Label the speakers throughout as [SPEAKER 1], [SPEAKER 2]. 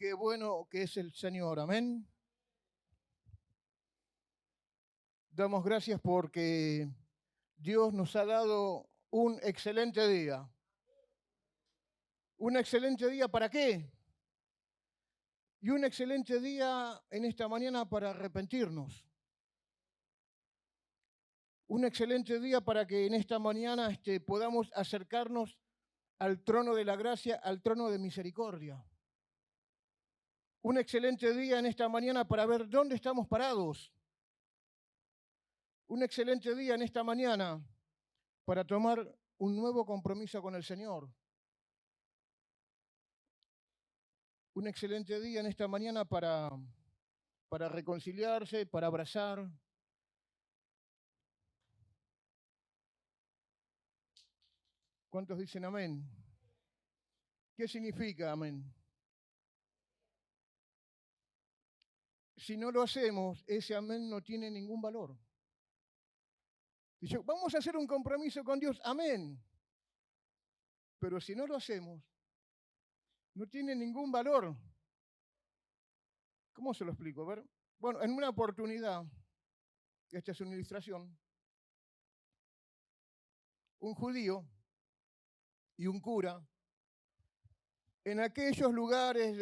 [SPEAKER 1] Qué bueno que es el Señor, amén. Damos gracias porque Dios nos ha dado un excelente día. ¿Un excelente día para qué? Y un excelente día en esta mañana para arrepentirnos. Un excelente día para que en esta mañana podamos acercarnos al trono de la gracia, al trono de misericordia. Un excelente día en esta mañana para ver dónde estamos parados. Un excelente día en esta mañana para tomar un nuevo compromiso con el Señor. Un excelente día en esta mañana para reconciliarse, para abrazar. ¿Cuántos dicen amén? ¿Qué significa amén? Si no lo hacemos, ese amén no tiene ningún valor. Dice, vamos a hacer un compromiso con Dios, amén. Pero si no lo hacemos, no tiene ningún valor. ¿Cómo se lo explico? A ver. Bueno, en una oportunidad, esta es una ilustración, un judío y un cura, en aquellos lugares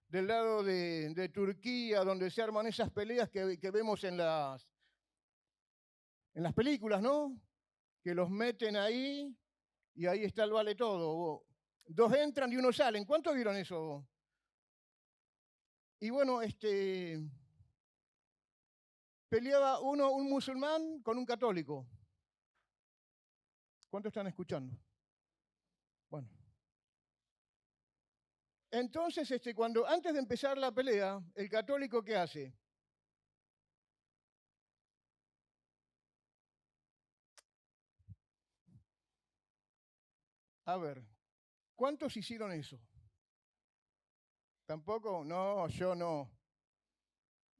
[SPEAKER 1] del lado de Turquía, donde se arman esas peleas que vemos en las películas, ¿no? Que los meten ahí y ahí está el vale todo. Dos entran y uno salen. ¿Cuántos vieron eso? Y bueno, peleaba un musulmán con un católico. ¿Cuántos están escuchando? Bueno. Entonces, antes de empezar la pelea, el católico, ¿qué hace? A ver, ¿cuántos hicieron eso? ¿Tampoco? No, yo no.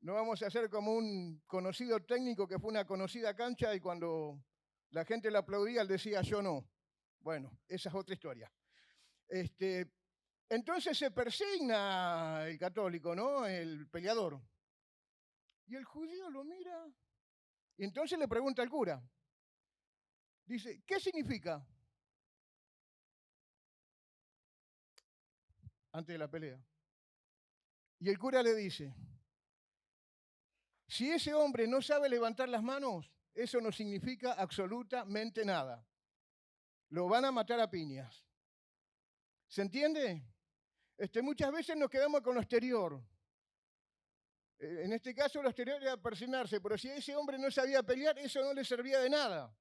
[SPEAKER 1] No vamos a hacer como un conocido técnico que fue una conocida cancha y cuando la gente le aplaudía, él decía yo no. Bueno, esa es otra historia. Entonces se persigna el católico, ¿no? El peleador. Y el judío lo mira y entonces le pregunta al cura. Dice, ¿qué significa? Antes de la pelea. Y el cura le dice, si ese hombre no sabe levantar las manos, eso no significa absolutamente nada. Lo van a matar a piñas. ¿Se entiende? Muchas veces nos quedamos con lo exterior. En este caso lo exterior era persignarse, pero si ese hombre no sabía pelear, eso no le servía de nada.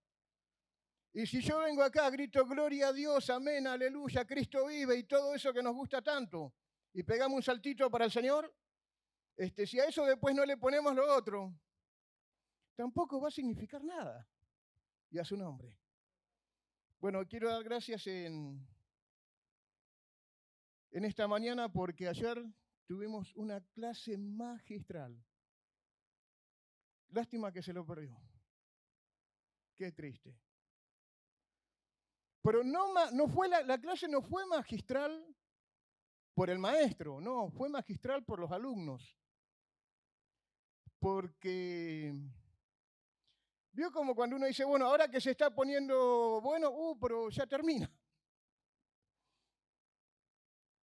[SPEAKER 1] Y si yo vengo acá, grito gloria a Dios, amén, aleluya, Cristo vive y todo eso que nos gusta tanto, y pegamos un saltito para el Señor, si a eso después no le ponemos lo otro, tampoco va a significar nada. Y a su nombre. Bueno, quiero dar gracias en esta mañana porque ayer tuvimos una clase magistral. Lástima que se lo perdió. Qué triste. Pero no fue la clase no fue magistral por el maestro, no, fue magistral por los alumnos. Porque vio como cuando uno dice, bueno, ahora que se está poniendo bueno, pero ya termina.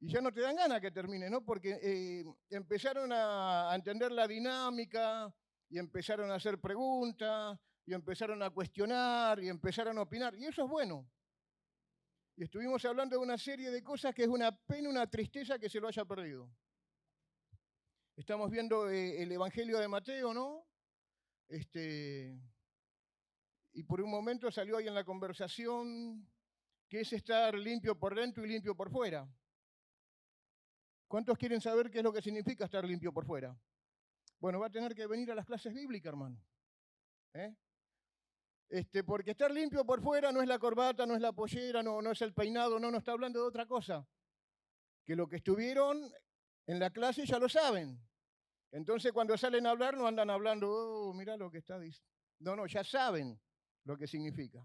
[SPEAKER 1] Y ya no te dan ganas que termine, ¿no? Porque empezaron a entender la dinámica y empezaron a hacer preguntas y empezaron a cuestionar y empezaron a opinar. Y eso es bueno. Y estuvimos hablando de una serie de cosas que es una pena, una tristeza que se lo haya perdido. Estamos viendo el Evangelio de Mateo, ¿no? Y por un momento salió ahí en la conversación que es estar limpio por dentro y limpio por fuera. ¿Cuántos quieren saber qué es lo que significa estar limpio por fuera? Bueno, va a tener que venir a las clases bíblicas, hermano. Porque estar limpio por fuera no es la corbata, no es la pollera, no es el peinado, no está hablando de otra cosa. Que lo que estuvieron en la clase ya lo saben. Entonces cuando salen a hablar no andan hablando, mirá lo que está diciendo. No, ya saben lo que significa.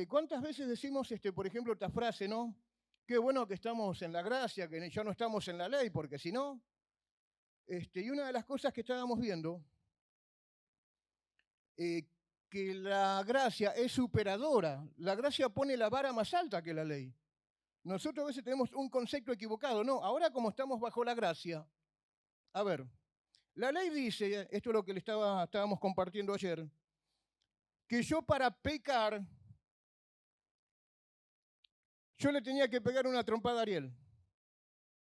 [SPEAKER 1] ¿Cuántas veces decimos, por ejemplo, esta frase, ¿no? Qué bueno que estamos en la gracia, que ya no estamos en la ley, porque si no, y una de las cosas que estábamos viendo, eh, que la gracia es superadora. La gracia pone la vara más alta que la ley. Nosotros a veces tenemos un concepto equivocado. No, ahora como estamos bajo la gracia, a ver, la ley dice, esto es lo que estábamos compartiendo ayer, que yo para pecar, yo le tenía que pegar una trompada a Ariel.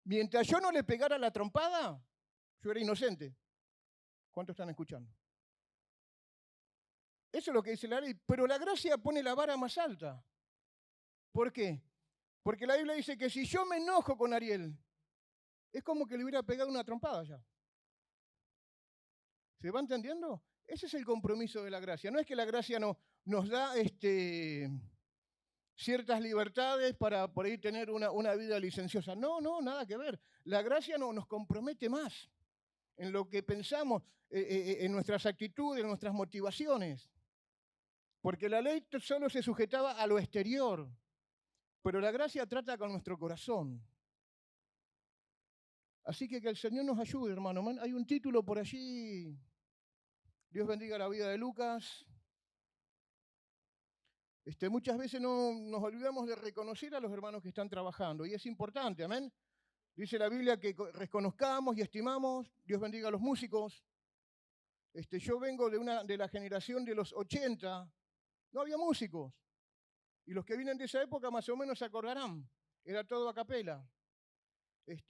[SPEAKER 1] Mientras yo no le pegara la trompada, yo era inocente. ¿Cuántos están escuchando? Eso es lo que dice la ley. Pero la gracia pone la vara más alta. ¿Por qué? Porque la Biblia dice que si yo me enojo con Ariel, es como que le hubiera pegado una trompada ya. ¿Se va entendiendo? Ese es el compromiso de la gracia. No es que la gracia nos da ciertas libertades para por ahí tener una vida licenciosa. No, nada que ver. La gracia nos compromete más en lo que pensamos, en nuestras actitudes, en nuestras motivaciones. Porque la ley solo se sujetaba a lo exterior, pero la gracia trata con nuestro corazón. Así que el Señor nos ayude, hermano. Hay un título por allí. Dios bendiga la vida de Lucas. Muchas veces no nos olvidamos de reconocer a los hermanos que están trabajando y es importante, amén. Dice la Biblia que reconozcamos y estimamos. Dios bendiga a los músicos. Yo vengo de la generación de los 80, no había músicos. Y los que vienen de esa época más o menos se acordarán. Era todo a capela.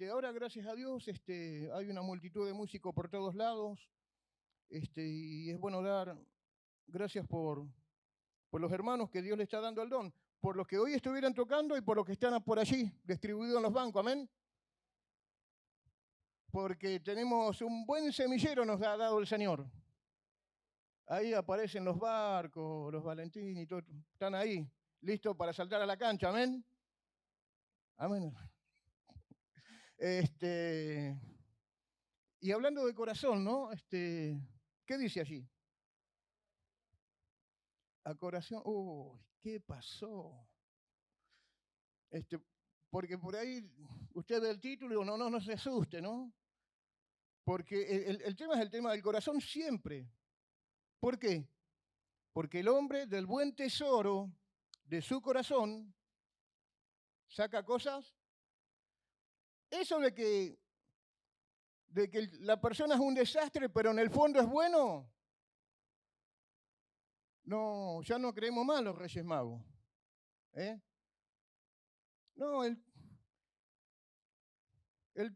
[SPEAKER 1] Ahora, gracias a Dios, hay una multitud de músicos por todos lados. Y es bueno dar gracias por los hermanos que Dios le está dando el don, por los que hoy estuvieran tocando y por los que están por allí, distribuidos en los bancos, amén. Porque tenemos un buen semillero, nos ha dado el Señor. Ahí aparecen los barcos, los Valentín y todo, están ahí, listos para saltar a la cancha, amén. Amén. Y hablando de corazón, ¿no? ¿Qué dice allí? A corazón, uy, ¿qué pasó? Porque por ahí usted ve el título y no se asuste, ¿no? Porque el tema es el tema del corazón siempre. ¿Por qué? Porque el hombre del buen tesoro de su corazón saca cosas. Eso de que la persona es un desastre, pero en el fondo es bueno. No, ya no creemos más los Reyes Magos. No, el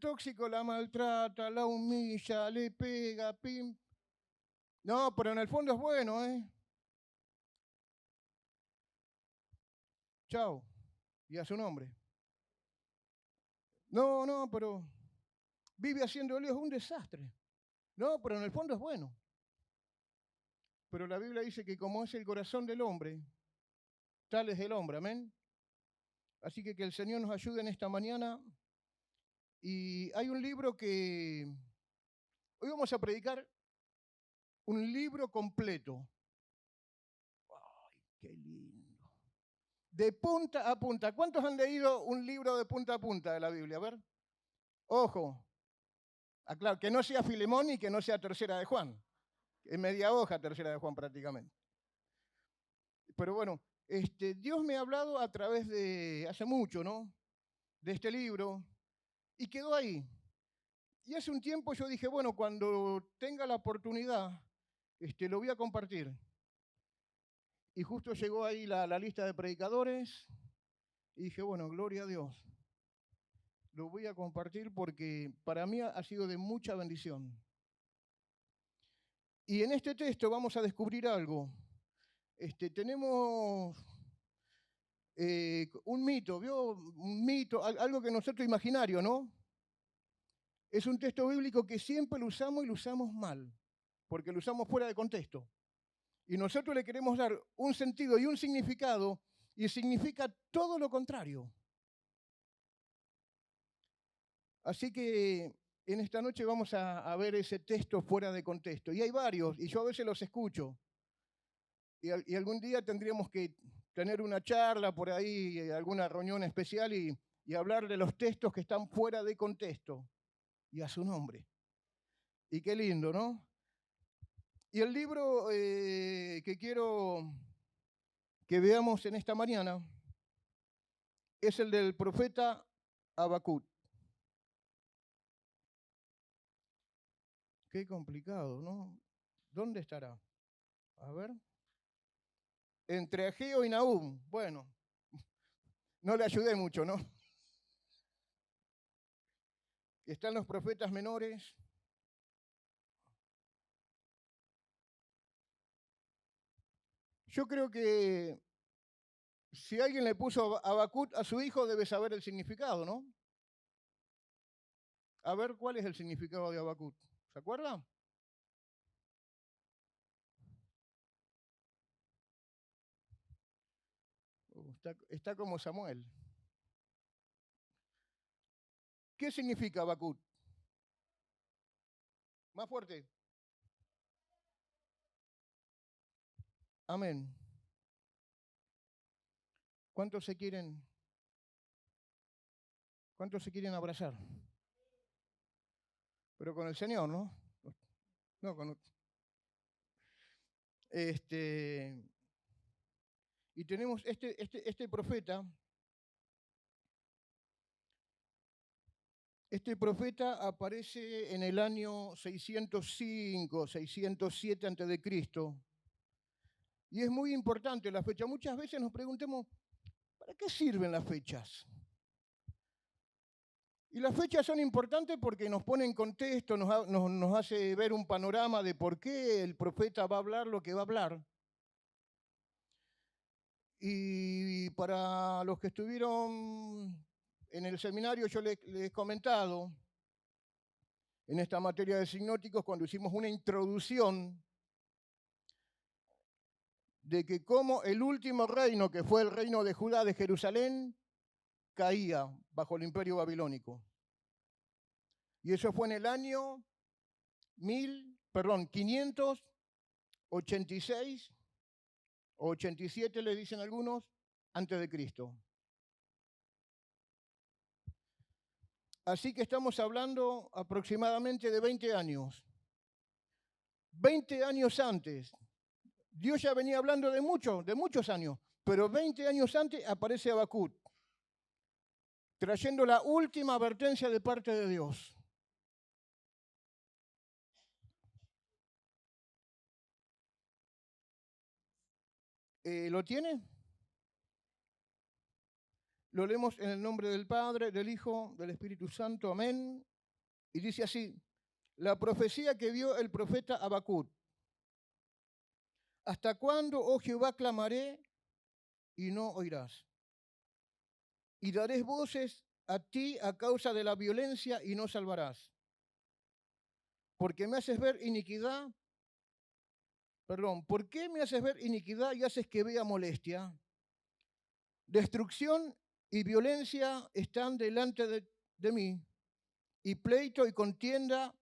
[SPEAKER 1] tóxico la maltrata, la humilla, le pega, pim. No, pero en el fondo es bueno, Chao. Y a su nombre. No, pero vive haciendo líos, es un desastre. No, pero en el fondo es bueno. Pero la Biblia dice que como es el corazón del hombre, tal es el hombre, amén. Así que el Señor nos ayude en esta mañana. Y hay un libro que hoy vamos a predicar, un libro completo. ¡Ay, qué lindo! De punta a punta. ¿Cuántos han leído un libro de punta a punta de la Biblia? A ver. Ojo. Aclaro, que no sea Filemón y que no sea Tercera de Juan. Es media hoja Tercera de Juan prácticamente. Pero bueno, Dios me ha hablado a través de, hace mucho, ¿no? De este libro. Y quedó ahí. Y hace un tiempo yo dije, bueno, cuando tenga la oportunidad, lo voy a compartir. Y justo llegó ahí la lista de predicadores. Y dije, bueno, gloria a Dios. Lo voy a compartir porque para mí ha sido de mucha bendición. Y en este texto vamos a descubrir algo. Tenemos un mito, ¿vio? Un mito, algo que nosotros imaginario, ¿no? Es un texto bíblico que siempre lo usamos y lo usamos mal, porque lo usamos fuera de contexto. Y nosotros le queremos dar un sentido y un significado, y significa todo lo contrario. Así que en esta noche vamos a ver ese texto fuera de contexto. Y hay varios, y yo a veces los escucho. Y algún día tendríamos que tener una charla por ahí, alguna reunión especial y y hablar de los textos que están fuera de contexto y a su nombre. Y qué lindo, ¿no? Y el libro que quiero que veamos en esta mañana es el del profeta Habacuc. Qué complicado, ¿no? ¿Dónde estará? A ver. Entre Ageo y Nahum. Bueno, no le ayudé mucho, ¿no? Están los profetas menores. Yo creo que si alguien le puso Habacuc a su hijo, debe saber el significado, ¿no? A ver, ¿cuál es el significado de Habacuc? ¿Se acuerdan? Está como Samuel. ¿Qué significa Habacuc? Más fuerte. Amén. ¿Cuántos se quieren abrazar? Pero con el Señor, ¿no? No, con y tenemos este profeta. Este profeta aparece en el año 605, 607 a.C. Y es muy importante la fecha. Muchas veces nos preguntamos, ¿para qué sirven las fechas? Y las fechas son importantes porque nos pone en contexto, nos hace ver un panorama de por qué el profeta va a hablar lo que va a hablar. Y para los que estuvieron en el seminario, yo les he comentado en esta materia de sinóticos, cuando hicimos una introducción de que como el último reino, que fue el reino de Judá, de Jerusalén, caía bajo el imperio babilónico. Y eso fue en el año 586 o 87, le dicen algunos, antes de Cristo. Así que estamos hablando aproximadamente de 20 años. 20 años antes. Dios ya venía hablando de muchos años, pero 20 años antes aparece Habacuc, trayendo la última advertencia de parte de Dios. ¿Lo tiene? Lo leemos en el nombre del Padre, del Hijo, del Espíritu Santo. Amén. Y dice así: la profecía que vio el profeta Habacuc. ¿Hasta cuándo, oh Jehová, clamaré y no oirás? Y daré voces a ti a causa de la violencia y no salvarás. Porque me haces ver iniquidad. ¿Por qué me haces ver iniquidad y haces que vea molestia? Destrucción y violencia están delante de mí, y pleito y contienda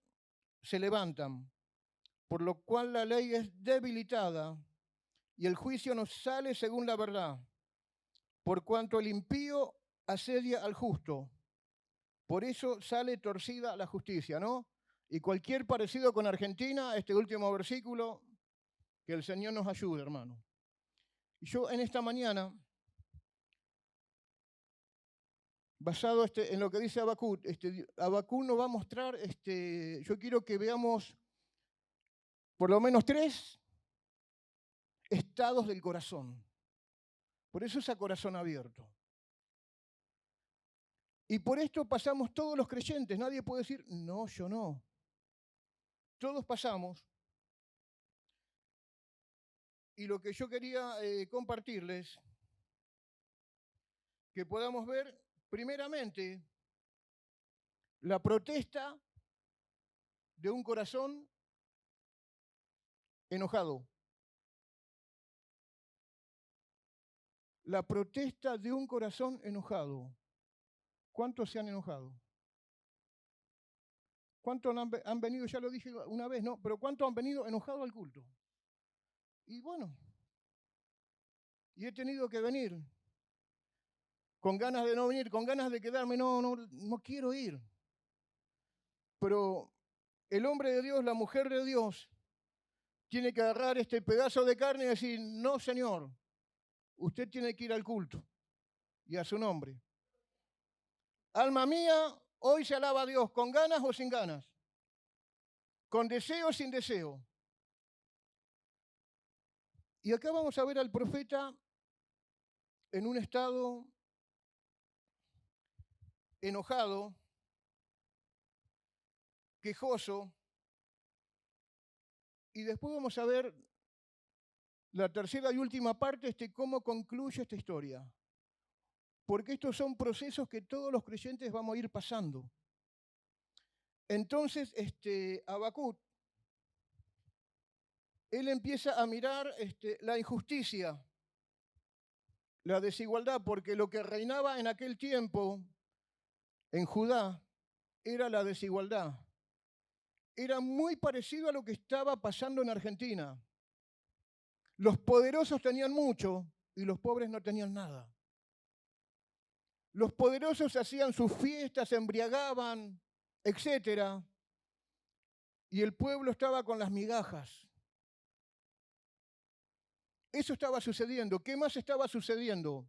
[SPEAKER 1] se levantan, por lo cual la ley es debilitada y el juicio no sale según la verdad, por cuanto el impío asedia al justo, por eso sale torcida la justicia, ¿no? Y cualquier parecido con Argentina, este último versículo, que el Señor nos ayude, hermano. Y yo en esta mañana, basado en lo que dice Habacuc, Habacuc nos va a mostrar, yo quiero que veamos por lo menos 3 estados del corazón. Por eso es a corazón abierto. Y por esto pasamos todos los creyentes. Nadie puede decir, no, yo no. Todos pasamos. Y lo que yo quería compartirles, que podamos ver primeramente la protesta de un corazón enojado. La protesta de un corazón enojado. ¿Cuántos se han enojado? ¿Cuántos han venido? Ya lo dije una vez, ¿no? Pero ¿cuántos han venido enojados al culto? Y bueno, y he tenido que venir. con ganas de no venir, con ganas de quedarme, no quiero ir. Pero el hombre de Dios, la mujer de Dios, tiene que agarrar este pedazo de carne y decir, no, Señor, usted tiene que ir al culto y a su nombre. Alma mía, hoy se alaba a Dios, con ganas o sin ganas, con deseo o sin deseo. Y acá vamos a ver al profeta en un estado enojado, quejoso, y después vamos a ver la tercera y última parte, cómo concluye esta historia. Porque estos son procesos que todos los creyentes vamos a ir pasando. Entonces, Habacuc, él empieza a mirar la injusticia, la desigualdad, porque lo que reinaba en aquel tiempo en Judá era la desigualdad. Era muy parecido a lo que estaba pasando en Argentina. Los poderosos tenían mucho y los pobres no tenían nada. Los poderosos hacían sus fiestas, se embriagaban, etcétera, y el pueblo estaba con las migajas. Eso estaba sucediendo. ¿Qué más estaba sucediendo?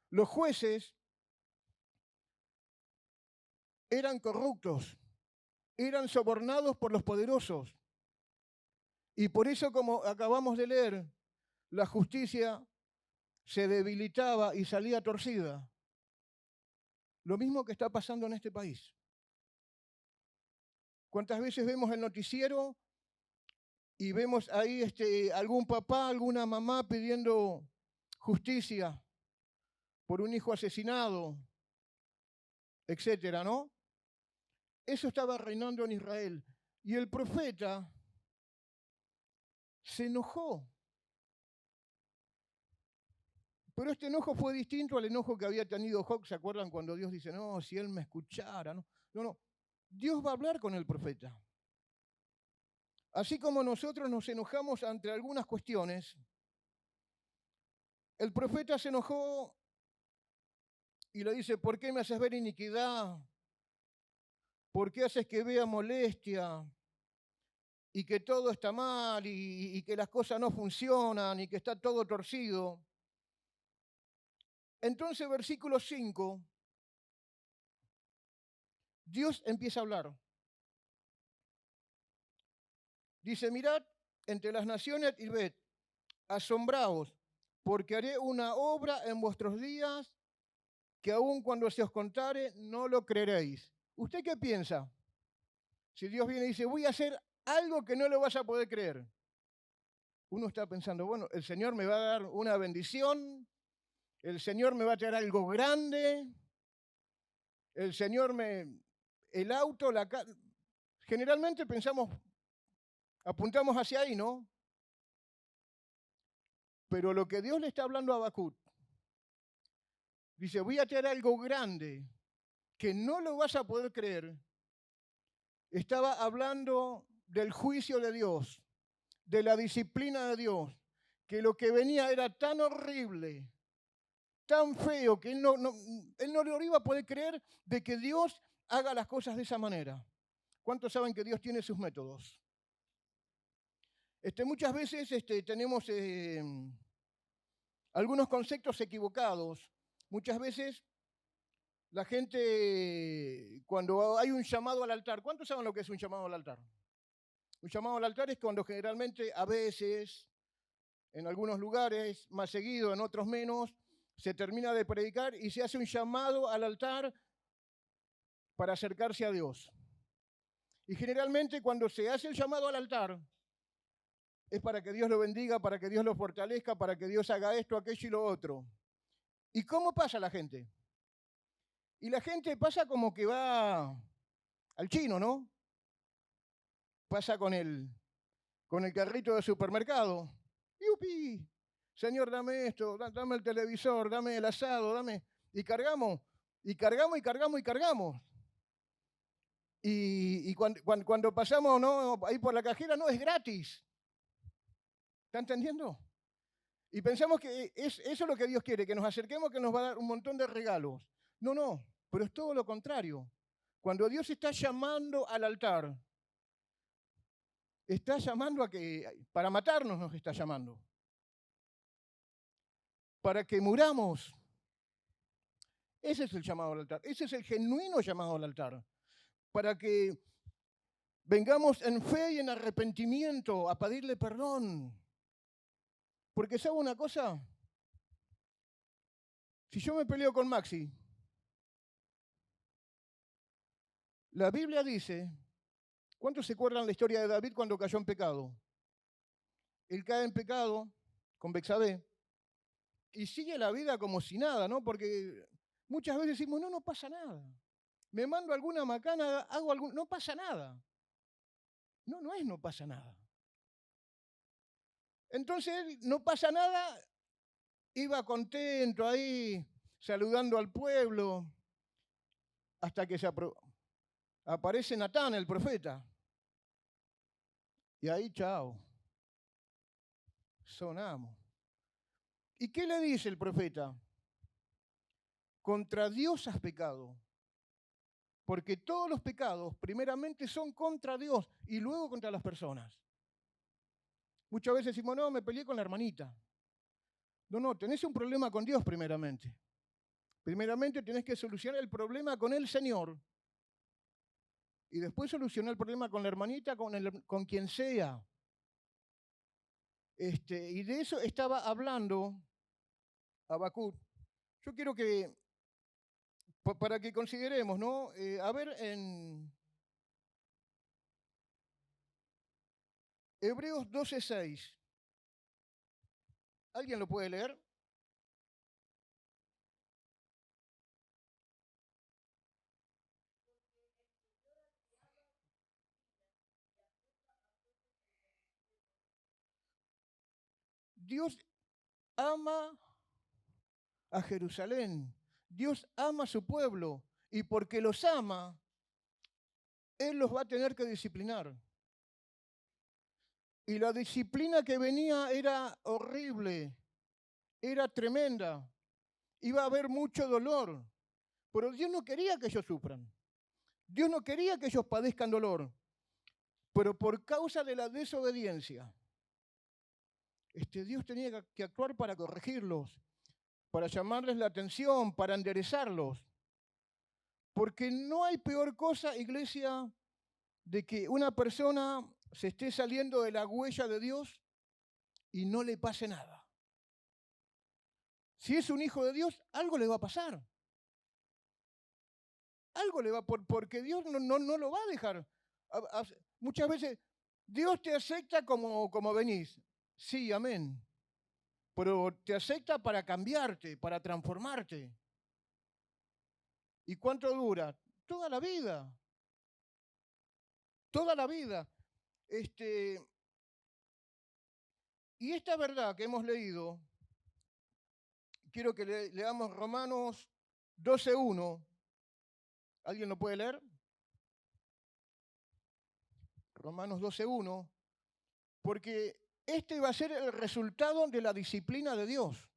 [SPEAKER 1] Los jueces eran corruptos, eran sobornados por los poderosos. Y por eso, como acabamos de leer, la justicia se debilitaba y salía torcida. Lo mismo que está pasando en este país. ¿Cuántas veces vemos el noticiero y vemos ahí algún papá, alguna mamá pidiendo justicia por un hijo asesinado, etcétera, ¿no? Eso estaba reinando en Israel. Y el profeta se enojó. Pero este enojo fue distinto al enojo que había tenido Job. ¿Se acuerdan cuando Dios dice, no, si él me escuchara? No. Dios va a hablar con el profeta. Así como nosotros nos enojamos ante algunas cuestiones, el profeta se enojó y le dice, ¿por qué me haces ver iniquidad? ¿Por qué haces que vea molestia? Y que todo está mal y que las cosas no funcionan y que está todo torcido. Entonces, versículo 5, Dios empieza a hablar. Dice, mirad entre las naciones y ved, asombraos, porque haré una obra en vuestros días que aun cuando se os contare no lo creeréis. ¿Usted qué piensa? Si Dios viene y dice, voy a hacer algo que no lo vas a poder creer. Uno está pensando, bueno, el Señor me va a dar una bendición, el Señor me va a traer algo grande, el Señor el auto, la casa. Generalmente apuntamos hacia ahí, ¿no? Pero lo que Dios le está hablando a Habacuc, dice, voy a traer algo grande que no lo vas a poder creer. Estaba hablando del juicio de Dios, de la disciplina de Dios, que lo que venía era tan horrible, tan feo, que él no lo iba a poder creer de que Dios haga las cosas de esa manera. ¿Cuántos saben que Dios tiene sus métodos? Muchas veces tenemos algunos conceptos equivocados. Muchas veces la gente, cuando hay un llamado al altar, ¿cuántos saben lo que es un llamado al altar? Un llamado al altar es cuando generalmente, a veces, en algunos lugares, más seguido, en otros menos, se termina de predicar y se hace un llamado al altar para acercarse a Dios. Y generalmente cuando se hace el llamado al altar, es para que Dios lo bendiga, para que Dios lo fortalezca, para que Dios haga esto, aquello y lo otro. ¿Y cómo pasa la gente? Y la gente pasa como que va al chino, ¿no? Pasa con el carrito de supermercado. ¡Yupi! Señor, dame esto, dame el televisor, dame el asado, dame. Y cargamos, y cargamos, y cargamos, y cargamos. Y cuando pasamos, ¿no?, ahí por la cajera, no es gratis. ¿Está entendiendo? Y pensamos que eso es lo que Dios quiere, que nos acerquemos, que nos va a dar un montón de regalos. No, no, pero es todo lo contrario. Cuando Dios está llamando al altar, está llamando para matarnos nos está llamando, para que muramos. Ese es el llamado al altar, ese es el genuino llamado al altar, para que vengamos en fe y en arrepentimiento a pedirle perdón. Porque ¿sabe una cosa? Si yo me peleo con Maxi, la Biblia dice, ¿cuántos se acuerdan la historia de David cuando cayó en pecado? Él cae en pecado con Bexabé y sigue la vida como si nada, ¿no? Porque muchas veces decimos, no, no pasa nada. Me mando alguna macana, hago algún... No pasa nada. No, no pasa nada. Entonces, no pasa nada, iba contento ahí, saludando al pueblo, hasta que aparece Natán, el profeta. Y ahí, chao, sonamos. ¿Y qué le dice el profeta? Contra Dios has pecado. Porque todos los pecados primeramente son contra Dios y luego contra las personas. Muchas veces decimos, no, me peleé con la hermanita. No, no, tenés un problema con Dios primeramente. Primeramente tenés que solucionar el problema con el Señor. Y después solucionar el problema con la hermanita, con quien sea. Y de eso estaba hablando Habacuc. Yo quiero que, para que consideremos, ¿no? A ver, en Hebreos 12:6. ¿Alguien lo puede leer? Dios ama a Jerusalén. Dios ama a su pueblo. Y porque los ama, Él los va a tener que disciplinar. Y la disciplina que venía era horrible, era tremenda. Iba a haber mucho dolor. Pero Dios no quería que ellos sufran. Dios no quería que ellos padezcan dolor. Pero por causa de la desobediencia, Dios tenía que actuar para corregirlos, para llamarles la atención, para enderezarlos. Porque no hay peor cosa, iglesia, de que una persona se esté saliendo de la huella de Dios y no le pase nada. Si es un hijo de Dios, algo le va a pasar. Algo le va, porque Dios no lo va a dejar. Muchas veces, Dios te acepta como venís. Sí, amén. Pero te acepta para cambiarte, para transformarte. ¿Y cuánto dura? Toda la vida. Toda la vida. Y esta verdad que hemos leído, quiero que leamos Romanos 12:1. ¿Alguien lo puede leer? Romanos 12:1. Porque este va a ser el resultado de la disciplina de Dios.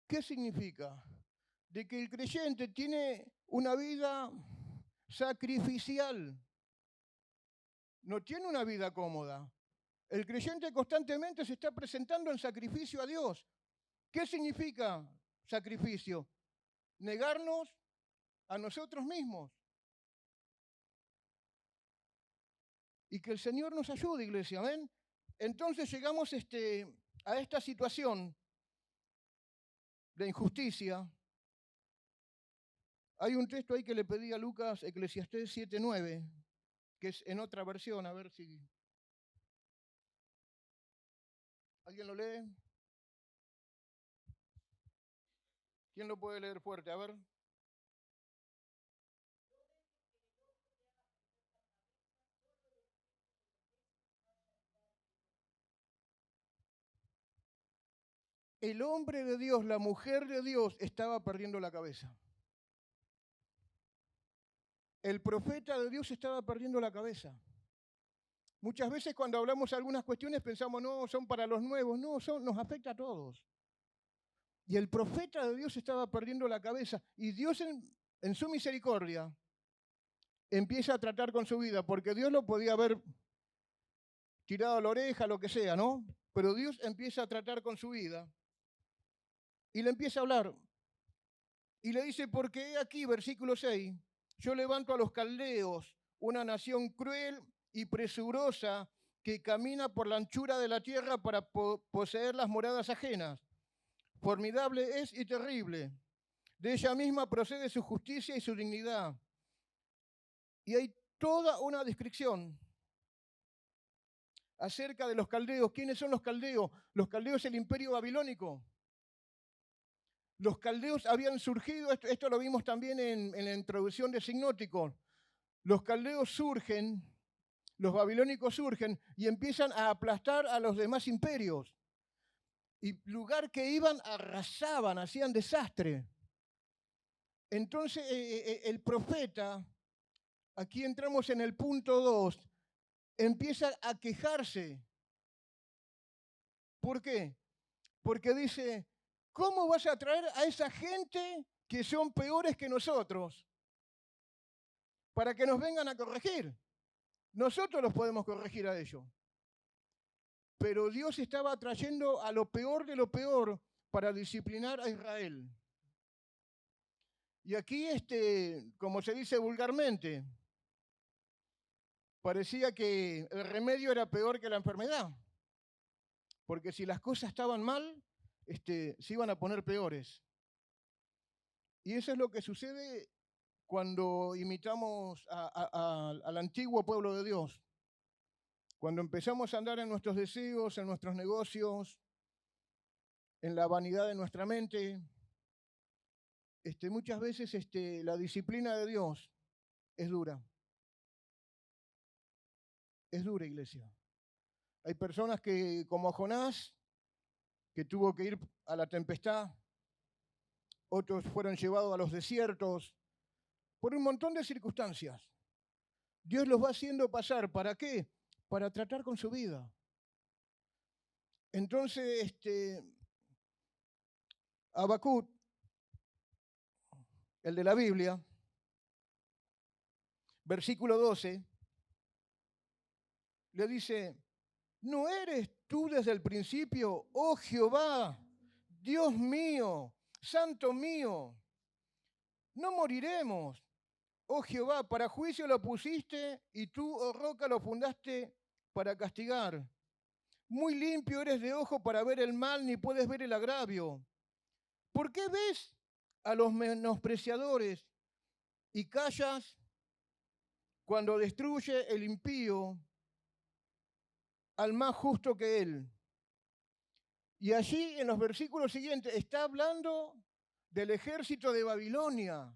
[SPEAKER 1] ¿Qué significa? De que el creyente tiene una vida sacrificial, no tiene una vida cómoda. El creyente constantemente se está presentando en sacrificio a Dios. ¿Qué significa sacrificio? Negarnos a nosotros mismos. Y que el Señor nos ayude, iglesia, ¿ven? Entonces llegamos a esta situación de injusticia. Hay un texto ahí que le pedí a Lucas, Eclesiastés 7:9, que es en otra versión, a ver si... ¿Alguien lo lee? ¿Quién lo puede leer fuerte? A ver. El hombre de Dios, la mujer de Dios, estaba perdiendo la cabeza. El profeta de Dios estaba perdiendo la cabeza. Muchas veces cuando hablamos de algunas cuestiones pensamos, no, son para los nuevos. No, nos afecta a todos. Y el profeta de Dios estaba perdiendo la cabeza. Y Dios en su misericordia empieza a tratar con su vida, porque Dios lo podía haber tirado a la oreja, lo que sea, ¿no? Pero Dios empieza a tratar con su vida y le empieza a hablar. Y le dice, porque aquí, versículo 6, yo levanto a los caldeos, una nación cruel y presurosa que camina por la anchura de la tierra para poseer las moradas ajenas. Formidable es y terrible. De ella misma procede su justicia y su dignidad. Y hay toda una descripción acerca de los caldeos. ¿Quiénes son los caldeos? Los caldeos, el imperio babilónico. Los caldeos habían surgido, esto lo vimos también en la introducción de Signótico. Los caldeos surgen, los babilónicos surgen y empiezan a aplastar a los demás imperios. Y lugar que iban, arrasaban, hacían desastre. Entonces el profeta, aquí entramos en el punto 2, empieza a quejarse. ¿Por qué? Porque dice, ¿cómo vas a traer a esa gente que son peores que nosotros para que nos vengan a corregir? Nosotros los podemos corregir a ellos. Pero Dios estaba trayendo a lo peor de lo peor para disciplinar a Israel. Y aquí, como se dice vulgarmente, parecía que el remedio era peor que la enfermedad. Porque si las cosas estaban mal, se iban a poner peores. Y eso es lo que sucede cuando imitamos al antiguo pueblo de Dios. Cuando empezamos a andar en nuestros deseos, en nuestros negocios, en la vanidad de nuestra mente, muchas veces la disciplina de Dios es dura. Es dura, iglesia. Hay personas que, como Jonás, que tuvo que ir a la tempestad, otros fueron llevados a los desiertos, por un montón de circunstancias. Dios los va haciendo pasar, ¿para qué? Para tratar con su vida. Entonces, Habacuc, el de la Biblia, versículo 12, le dice, ¿no eres tú desde el principio, oh Jehová, Dios mío, santo mío? No moriremos, oh Jehová, para juicio lo pusiste y tú, oh roca, lo fundaste para castigar. Muy limpio eres de ojo para ver el mal, ni puedes ver el agravio. ¿Por qué ves a los menospreciadores y callas cuando destruye el impío al más justo que él? Y allí en los versículos siguientes está hablando del ejército de Babilonia.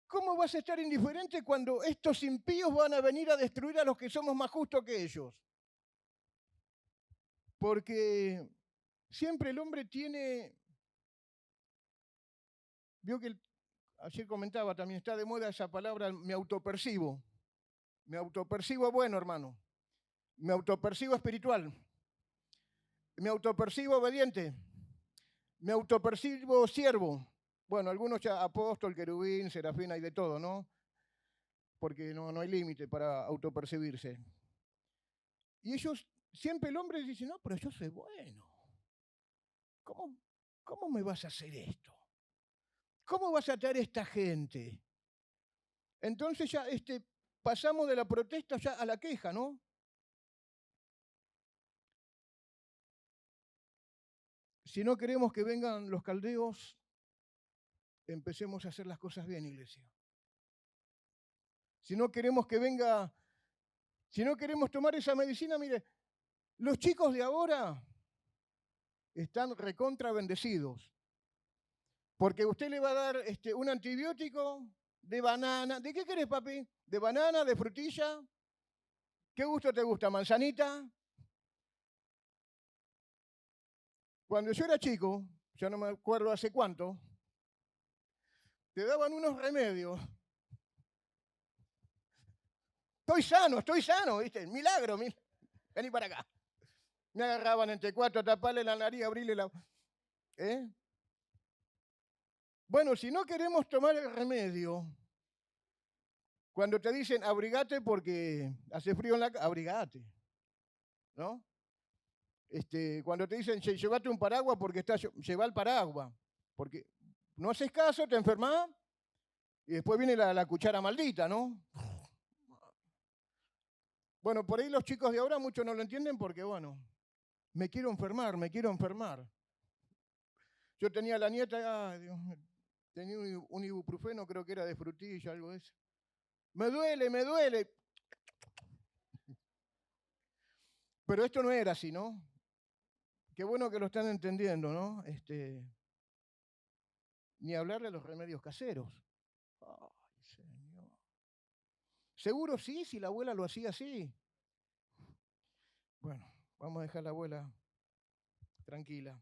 [SPEAKER 1] ¿Cómo vas a estar indiferente cuando estos impíos van a venir a destruir a los que somos más justos que ellos? Porque siempre el hombre tiene, vio que ayer comentaba también, está de moda esa palabra, me autopercibo. Me autopercibo bueno, hermano. Me autopercibo espiritual. Me autopercibo obediente. Me autopercibo siervo. Bueno, algunos ya apóstol, querubín, serafín, hay de todo, ¿no? Porque no hay límite para autopercibirse. Y ellos, siempre el hombre dice, no, pero yo soy bueno. ¿Cómo me vas a hacer esto? ¿Cómo vas a traer esta gente? Entonces ya pasamos de la protesta ya a la queja, ¿no? Si no queremos que vengan los caldeos, empecemos a hacer las cosas bien, iglesia. Si no queremos que venga, si no queremos tomar esa medicina, mire, los chicos de ahora están recontra bendecidos. Porque usted le va a dar un antibiótico de banana. ¿De qué querés, papi? ¿De banana, de frutilla? ¿Qué gusto te gusta? ¿Manzanita? Cuando yo era chico, ya no me acuerdo hace cuánto, te daban unos remedios. Estoy sano, ¿viste? Milagro, vení para acá. Me agarraban entre cuatro, taparle la nariz, abrirle la... ¿Eh? Bueno, si no queremos tomar el remedio, cuando te dicen abrigate porque hace frío en la casa, abrigate, ¿no? Cuando te dicen llévate un paraguas porque lleva el paraguas, porque no haces caso, te enfermas y después viene la cuchara maldita, ¿no? Bueno, por ahí los chicos de ahora muchos no lo entienden porque, bueno, me quiero enfermar, me quiero enfermar. Yo tenía la nieta, ay, Dios, tenía un ibuprofeno, creo que era de frutilla, algo de eso. Me duele, me duele. Pero esto no era así, ¿no? Qué bueno que lo están entendiendo, ¿no? Ni hablarle de los remedios caseros. Ay, Señor. Seguro sí, si la abuela lo hacía así. Bueno, vamos a dejar a la abuela tranquila.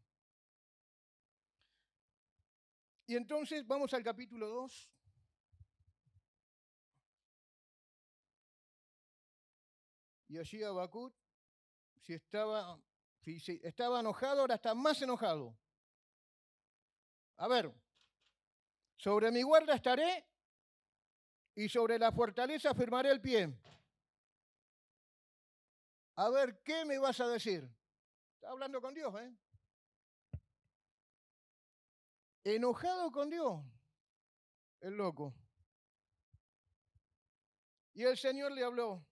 [SPEAKER 1] Y entonces vamos al capítulo 2. Y allí Habacuc, si estaba enojado, ahora está más enojado. A ver, sobre mi guarda estaré y sobre la fortaleza firmaré el pie. A ver, ¿qué me vas a decir? Está hablando con Dios, ¿eh? Enojado con Dios, el loco. Y el Señor le habló,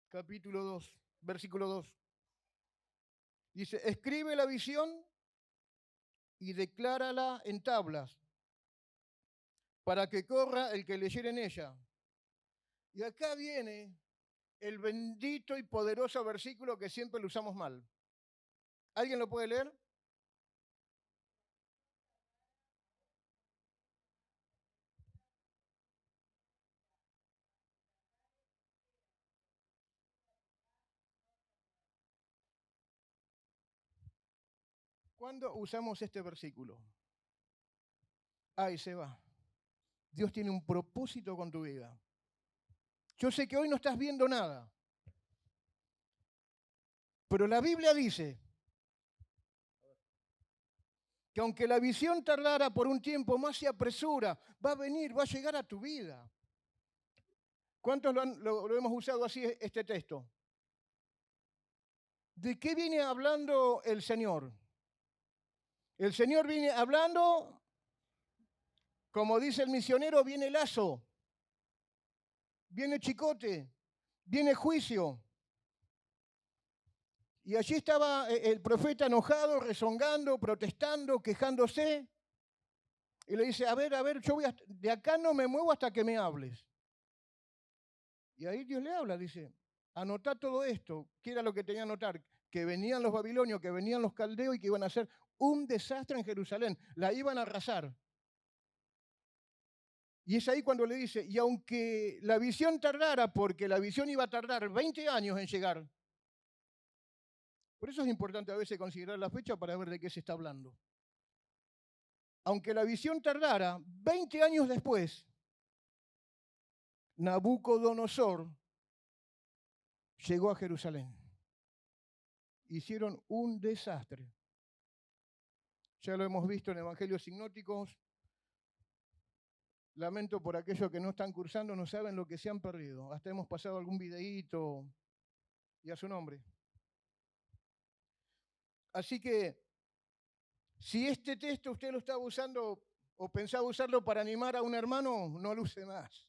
[SPEAKER 1] capítulo 2, versículo 2. Dice, escribe la visión y declárala en tablas, para que corra el que leyere en ella. Y acá viene el bendito y poderoso versículo que siempre lo usamos mal. ¿Alguien lo puede leer? ¿Cuándo usamos este versículo? Ahí se va. Dios tiene un propósito con tu vida. Yo sé que hoy no estás viendo nada, pero la Biblia dice que aunque la visión tardara por un tiempo más, se apresura, va a venir, va a llegar a tu vida. ¿Cuántos lo hemos usado así este texto? ¿De qué viene hablando el Señor? El Señor viene hablando, como dice el misionero, viene lazo, viene chicote, viene juicio. Y allí estaba el profeta enojado, rezongando, protestando, quejándose. Y le dice, a ver, yo de acá no me muevo hasta que me hables. Y ahí Dios le habla, dice, anotá todo esto. ¿Qué era lo que tenía que anotar? Que venían los babilonios, que venían los caldeos y que iban a hacer un desastre en Jerusalén. La iban a arrasar. Y es ahí cuando le dice, y aunque la visión tardara, porque la visión iba a tardar 20 años en llegar, por eso es importante a veces considerar la fecha para ver de qué se está hablando. Aunque la visión tardara, 20 años después, Nabucodonosor llegó a Jerusalén. Hicieron un desastre. Ya lo hemos visto en Evangelios Sinópticos. Lamento por aquellos que no están cursando, no saben lo que se han perdido. Hasta hemos pasado algún videíto y a su nombre. Así que, si este texto usted lo estaba usando o pensaba usarlo para animar a un hermano, no lo use más.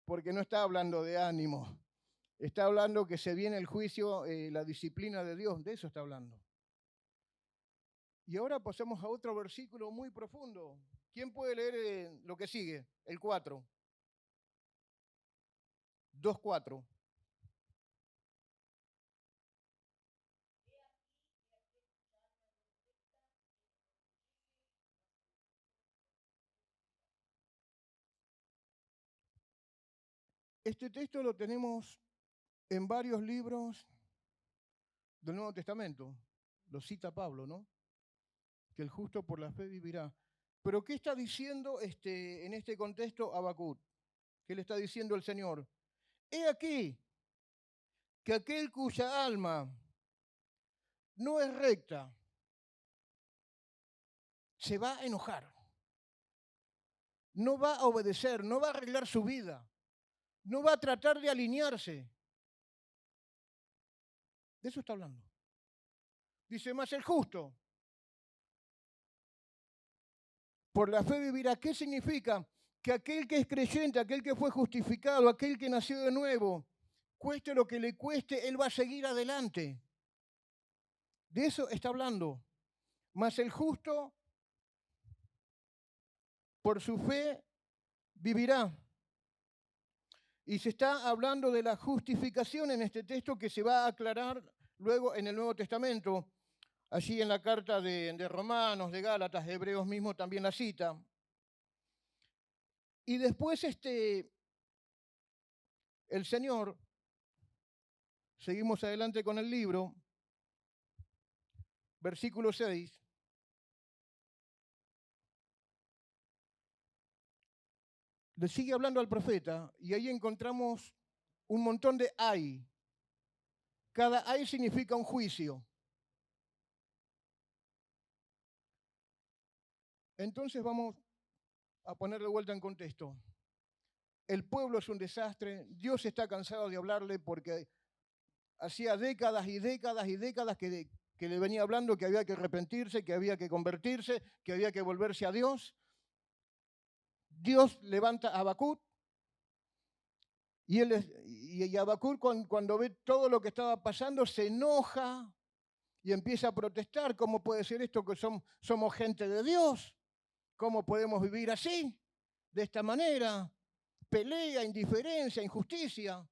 [SPEAKER 1] Porque no está hablando de ánimo. Está hablando que se viene el juicio, la disciplina de Dios. De eso está hablando. Y ahora pasamos a otro versículo muy profundo. ¿Quién puede leer lo que sigue? El 4. 2:4. Este texto lo tenemos en varios libros del Nuevo Testamento. Lo cita Pablo, ¿no? Que el justo por la fe vivirá. Pero ¿qué está diciendo en este contexto Habacuc? ¿Qué le está diciendo el Señor? He aquí que aquel cuya alma no es recta se va a enojar, no va a obedecer, no va a arreglar su vida, no va a tratar de alinearse. De eso está hablando. Dice, más el justo por la fe vivirá. ¿Qué significa? Que aquel que es creyente, aquel que fue justificado, aquel que nació de nuevo, cueste lo que le cueste, él va a seguir adelante. De eso está hablando. Mas el justo por su fe vivirá. Y se está hablando de la justificación en este texto que se va a aclarar luego en el Nuevo Testamento. Allí en la carta de Romanos, de Gálatas, de Hebreos mismo también la cita. Y después el Señor, seguimos adelante con el libro, versículo 6. Le sigue hablando al profeta y ahí encontramos un montón de ay. Cada ay significa un juicio. Entonces vamos a poner de vuelta en contexto. El pueblo es un desastre, Dios está cansado de hablarle porque hacía décadas y décadas y décadas que le venía hablando que había que arrepentirse, que había que convertirse, que había que volverse a Dios. Dios levanta a Habacuc y Habacuc cuando ve todo lo que estaba pasando se enoja y empieza a protestar. ¿Cómo puede ser esto que somos gente de Dios? ¿Cómo podemos vivir así, de esta manera? Pelea, indiferencia, injusticia.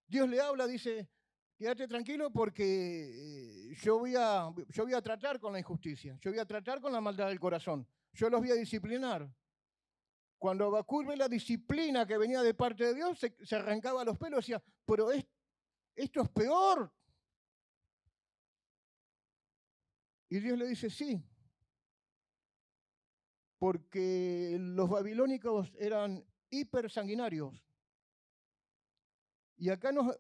[SPEAKER 1] Dios le habla, dice, quédate tranquilo porque yo voy a tratar con la injusticia, yo voy a tratar con la maldad del corazón, yo los voy a disciplinar. Cuando Habacuc ve la disciplina que venía de parte de Dios, se arrancaba los pelos y decía, pero esto es peor. Y Dios le dice, sí, porque los babilónicos eran hipersanguinarios. Y acá nos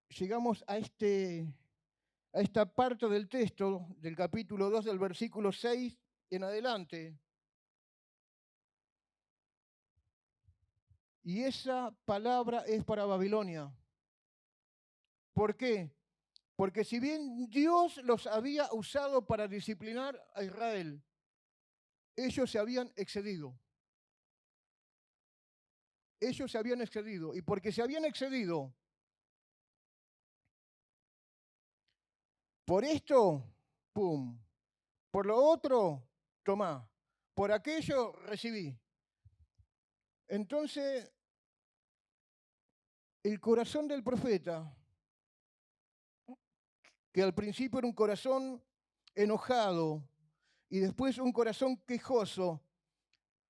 [SPEAKER 1] llegamos a esta parte del texto, del capítulo 2, del versículo 6 en adelante. Y esa palabra es para Babilonia. ¿Por qué? Porque si bien Dios los había usado para disciplinar a Israel, ellos se habían excedido. Ellos se habían excedido. Y porque se habían excedido, por esto, pum. Por lo otro, tomá. Por aquello, recibí. Entonces, el corazón del profeta, que al principio era un corazón enojado y después un corazón quejoso,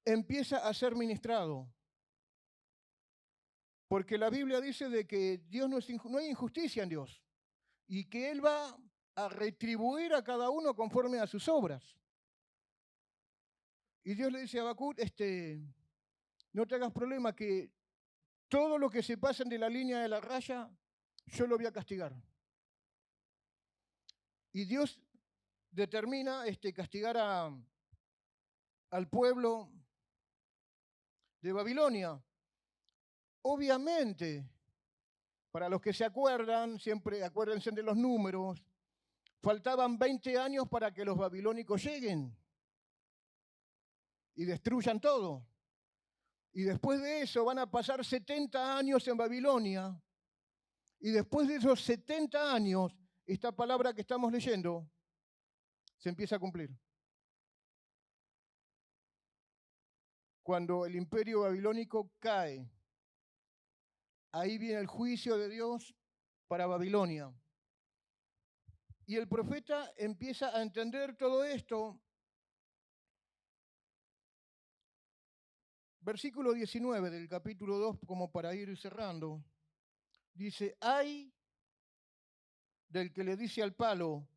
[SPEAKER 1] empieza a ser ministrado. Porque la Biblia dice de que Dios no hay injusticia en Dios y que Él va a retribuir a cada uno conforme a sus obras. Y Dios le dice a Habacuc, no te hagas problema que todo lo que se pasen de la línea de la raya, yo lo voy a castigar. Y Dios determina castigar al pueblo de Babilonia. Obviamente, para los que se acuerdan, siempre acuérdense de los números, faltaban 20 años para que los babilónicos lleguen y destruyan todo. Y después de eso van a pasar 70 años en Babilonia. Y después de esos 70 años, esta palabra que estamos leyendo se empieza a cumplir. Cuando el imperio babilónico cae, ahí viene el juicio de Dios para Babilonia. Y el profeta empieza a entender todo esto. Versículo 19 del capítulo 2, como para ir cerrando, dice, ay del que le dice al palo,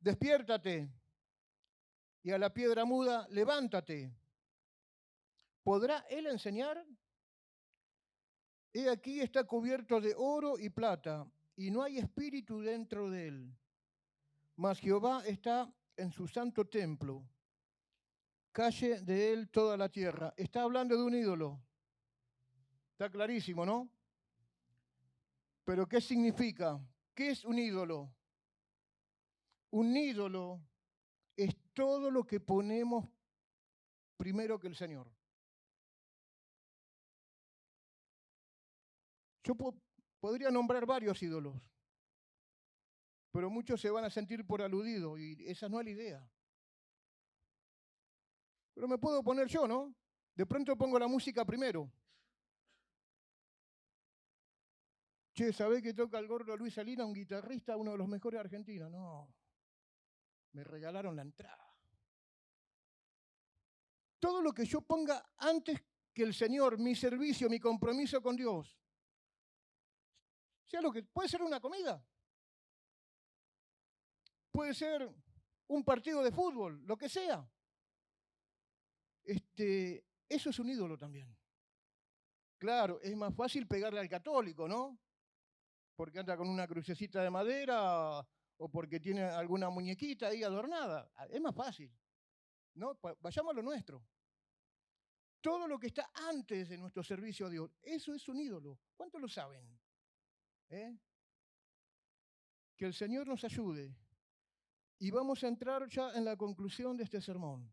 [SPEAKER 1] despiértate, y a la piedra muda, levántate. ¿Podrá él enseñar? He aquí está cubierto de oro y plata, y no hay espíritu dentro de él. Mas Jehová está en su santo templo. Calle de él toda la tierra. Está hablando de un ídolo. Está clarísimo, ¿no? Pero ¿qué significa? ¿Qué es un ídolo? Un ídolo es todo lo que ponemos primero que el Señor. Yo podría nombrar varios ídolos, pero muchos se van a sentir por aludido y esa no es la idea. Pero me puedo poner yo, ¿no? De pronto pongo la música primero. Che, ¿sabés que toca el gordo Luis Salina, un guitarrista, uno de los mejores de Argentina? No, me regalaron la entrada. Todo lo que yo ponga antes que el Señor, mi servicio, mi compromiso con Dios, sea lo que puede ser una comida, puede ser un partido de fútbol, lo que sea. Eso es un ídolo también. Claro, es más fácil pegarle al católico, ¿no? Porque anda con una crucecita de madera o porque tiene alguna muñequita ahí adornada. Es más fácil, ¿no? Vayamos a lo nuestro. Todo lo que está antes de nuestro servicio a Dios, eso es un ídolo. ¿Cuántos lo saben? Que el Señor nos ayude. Y vamos a entrar ya en la conclusión de este sermón.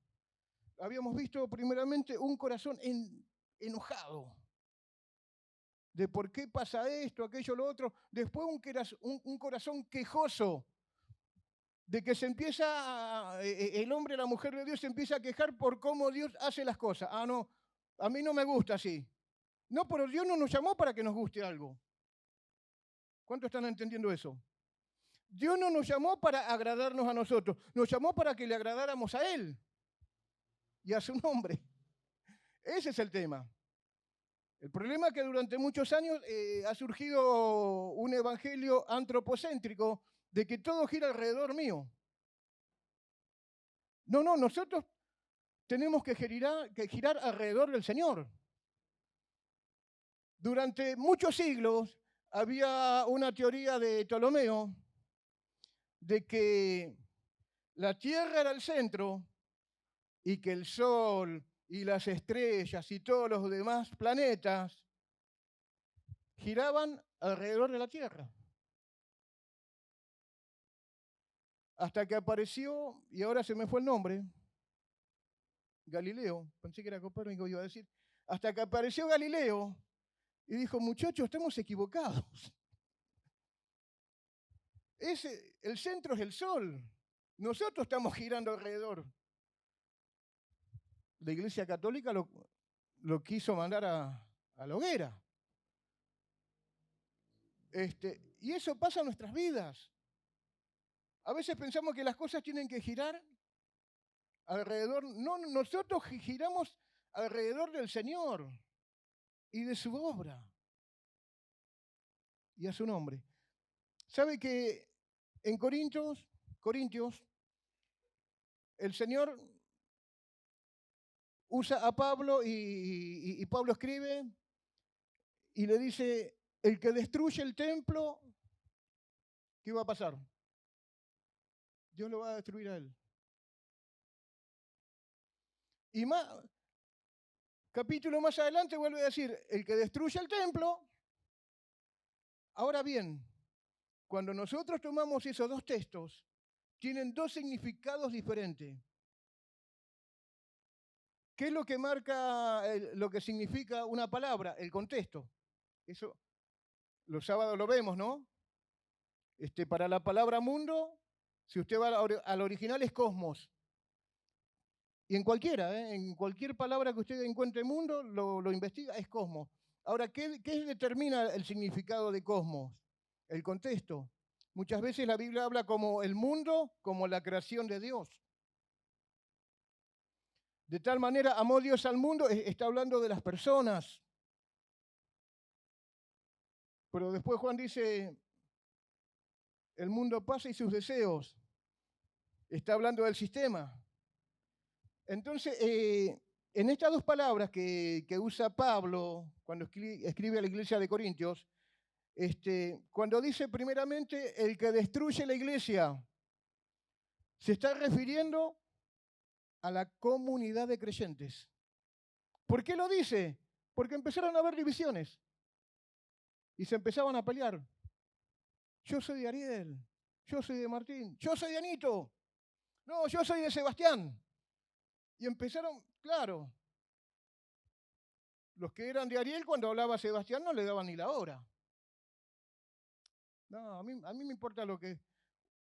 [SPEAKER 1] Habíamos visto primeramente un corazón enojado de por qué pasa esto, aquello, lo otro. Después un corazón quejoso de que el hombre, la mujer de Dios se empieza a quejar por cómo Dios hace las cosas. Ah, no, a mí no me gusta así. No, pero Dios no nos llamó para que nos guste algo. ¿Cuántos están entendiendo eso? Dios no nos llamó para agradarnos a nosotros, nos llamó para que le agradáramos a Él y a su nombre. Ese es el tema. El problema es que durante muchos años ha surgido un evangelio antropocéntrico de que todo gira alrededor mío. No, nosotros tenemos que girar alrededor del Señor. Durante muchos siglos había una teoría de Ptolomeo de que la Tierra era el centro y que el Sol y las estrellas y todos los demás planetas giraban alrededor de la Tierra. Hasta que apareció, y ahora se me fue el nombre, Galileo, pensé que era Copérnico, iba a decir, hasta que apareció Galileo y dijo, muchachos, estamos equivocados. El centro es el Sol, nosotros estamos girando alrededor. La Iglesia Católica lo quiso mandar a la hoguera. Y eso pasa en nuestras vidas. A veces pensamos que las cosas tienen que girar alrededor. No, nosotros giramos alrededor del Señor y de su obra y a su nombre. ¿Sabe que en Corintios, el Señor usa a Pablo y Pablo escribe y le dice, el que destruye el templo, ¿qué va a pasar? Dios lo va a destruir a él. Y capítulo más adelante vuelve a decir, el que destruye el templo. Ahora bien, cuando nosotros tomamos esos dos textos, tienen dos significados diferentes. ¿Qué es lo que marca lo que significa una palabra? El contexto. Eso los sábados lo vemos, ¿no? Para la palabra mundo, si usted va al original es cosmos. Y en cualquier palabra que usted encuentre mundo, lo investiga, es cosmos. Ahora, ¿qué determina el significado de cosmos? El contexto. Muchas veces la Biblia habla como el mundo, como la creación de Dios. De tal manera amó Dios al mundo, está hablando de las personas. Pero después Juan dice, el mundo pasa y sus deseos. Está hablando del sistema. Entonces, en estas dos palabras que usa Pablo cuando escribe a la iglesia de Corintios, cuando dice primeramente el que destruye la iglesia, se está refiriendo a la comunidad de creyentes. ¿Por qué lo dice? Porque empezaron a haber divisiones y se empezaban a pelear. Yo soy de Ariel, yo soy de Martín, yo soy de Anito, no, yo soy de Sebastián. Y empezaron, claro, los que eran de Ariel cuando hablaba Sebastián no le daban ni la hora. No, a mí me importa lo que...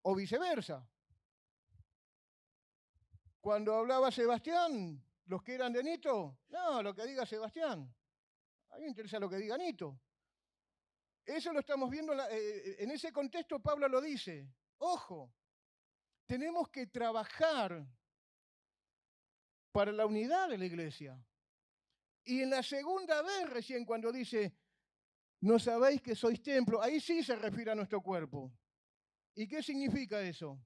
[SPEAKER 1] O viceversa. Cuando hablaba Sebastián, los que eran de Anito, no, lo que diga Sebastián. A mí me interesa lo que diga Anito. Eso lo estamos viendo, en ese contexto Pablo lo dice. Ojo, tenemos que trabajar para la unidad de la iglesia. Y en la segunda vez recién cuando dice, no sabéis que sois templo, ahí sí se refiere a nuestro cuerpo. ¿Y qué significa eso?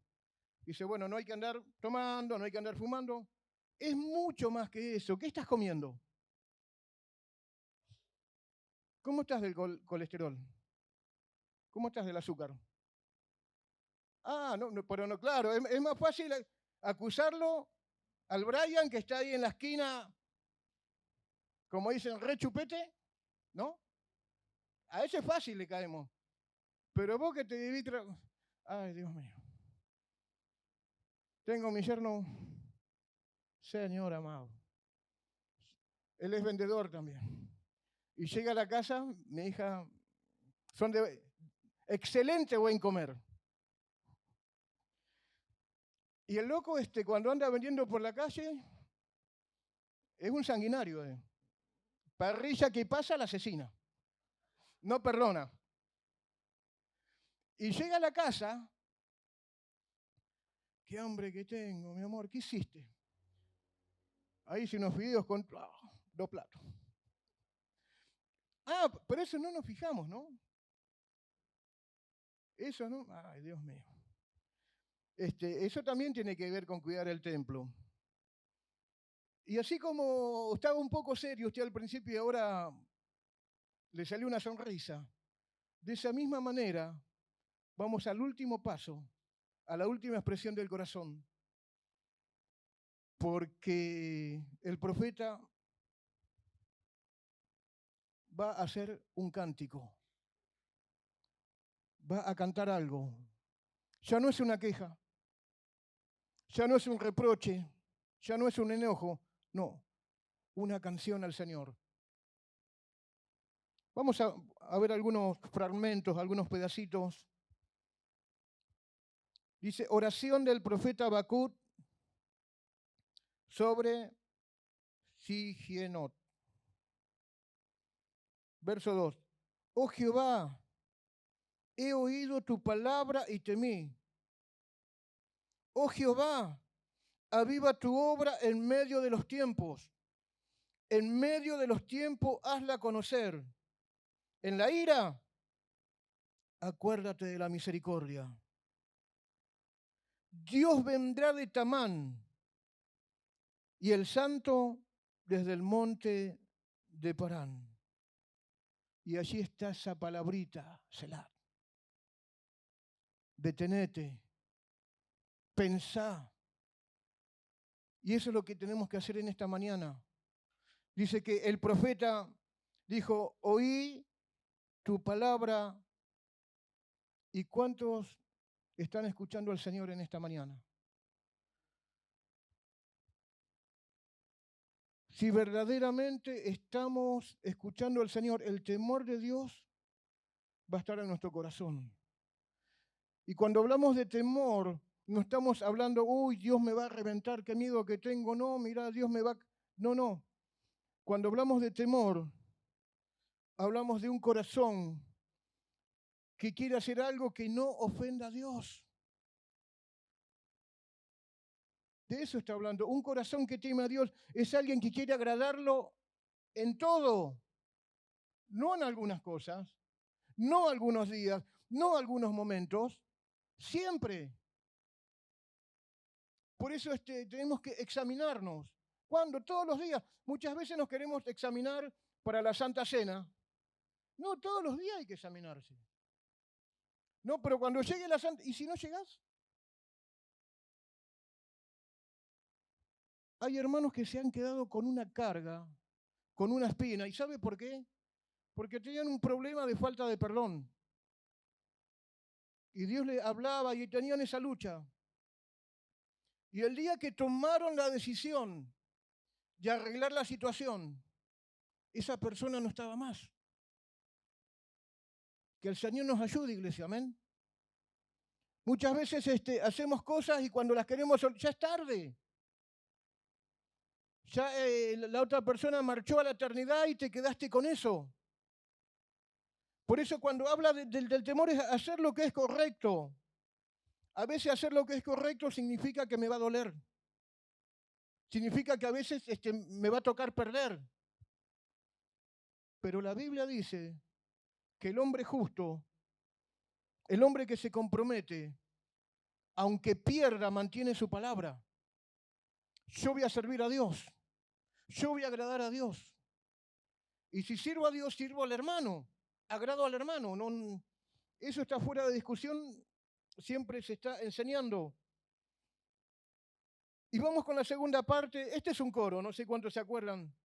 [SPEAKER 1] Dice, bueno, no hay que andar tomando, no hay que andar fumando. Es mucho más que eso. ¿Qué estás comiendo? ¿Cómo estás del colesterol? ¿Cómo estás del azúcar? Ah, no, pero no, claro, es más fácil acusarlo al Brian que está ahí en la esquina, como dicen, re chupete, ¿no? A ese fácil le caemos. Pero vos que te vivís... Ay, Dios mío. Tengo mi yerno, Señor amado. Él es vendedor también. Y llega a la casa, mi hija, son de excelente buen comer. Y el loco cuando anda vendiendo por la calle, es un sanguinario. Parrilla que pasa, la asesina. No perdona. Y llega a la casa, qué hambre que tengo, mi amor, ¿qué hiciste? Ahí hice unos fideos con 2 platos. Ah, pero eso no nos fijamos, ¿no? Eso no, ay, Dios mío. Eso también tiene que ver con cuidar el templo. Y así como estaba un poco serio usted al principio y ahora le salió una sonrisa, de esa misma manera vamos al último paso, a la última expresión del corazón, porque el profeta va a hacer un cántico, va a cantar algo. Ya no es una queja, ya no es un reproche, ya no es un enojo, no, una canción al Señor. Vamos a ver algunos fragmentos, algunos pedacitos. Dice, oración del profeta Habacuc sobre Sigienot. Verso 2. Oh Jehová, he oído tu palabra y temí. Oh Jehová, aviva tu obra en medio de los tiempos. En medio de los tiempos hazla conocer. En la ira, acuérdate de la misericordia. Dios vendrá de Tamán y el santo desde el monte de Parán. Y allí está esa palabrita, Selah. Detenete, pensá. Y eso es lo que tenemos que hacer en esta mañana. Dice que el profeta dijo, oí tu palabra. ¿Y cuántos están escuchando al Señor en esta mañana? Si verdaderamente estamos escuchando al Señor, el temor de Dios va a estar en nuestro corazón. Y cuando hablamos de temor, no estamos hablando, uy, Dios me va a reventar, qué miedo que tengo. No, mira, Dios me va... No, no. Cuando hablamos de temor, hablamos de un corazón que quiere hacer algo que no ofenda a Dios. De eso está hablando. Un corazón que teme a Dios es alguien que quiere agradarlo en todo, no en algunas cosas, no algunos días, no algunos momentos, siempre. Por eso tenemos que examinarnos. ¿Cuándo? Todos los días. Muchas veces nos queremos examinar para la Santa Cena. No, todos los días hay que examinarse. No, pero cuando llegue la Santa... ¿Y si no llegás? Hay hermanos que se han quedado con una carga, con una espina. ¿Y sabe por qué? Porque tenían un problema de falta de perdón. Y Dios les hablaba y tenían esa lucha. Y el día que tomaron la decisión de arreglar la situación, esa persona no estaba más. Que el Señor nos ayude, iglesia, amén. Muchas veces hacemos cosas y cuando las queremos, ya es tarde. Ya la otra persona marchó a la eternidad y te quedaste con eso. Por eso cuando habla del temor es hacer lo que es correcto. A veces hacer lo que es correcto significa que me va a doler. Significa que a veces me va a tocar perder. Pero la Biblia dice que el hombre justo, el hombre que se compromete, aunque pierda, mantiene su palabra. Yo voy a servir a Dios. Yo voy a agradar a Dios. Y si sirvo a Dios, sirvo al hermano. Agrado al hermano. No, eso está fuera de discusión. Siempre se está enseñando. Y vamos con la segunda parte. Este es un coro, no sé cuántos se acuerdan.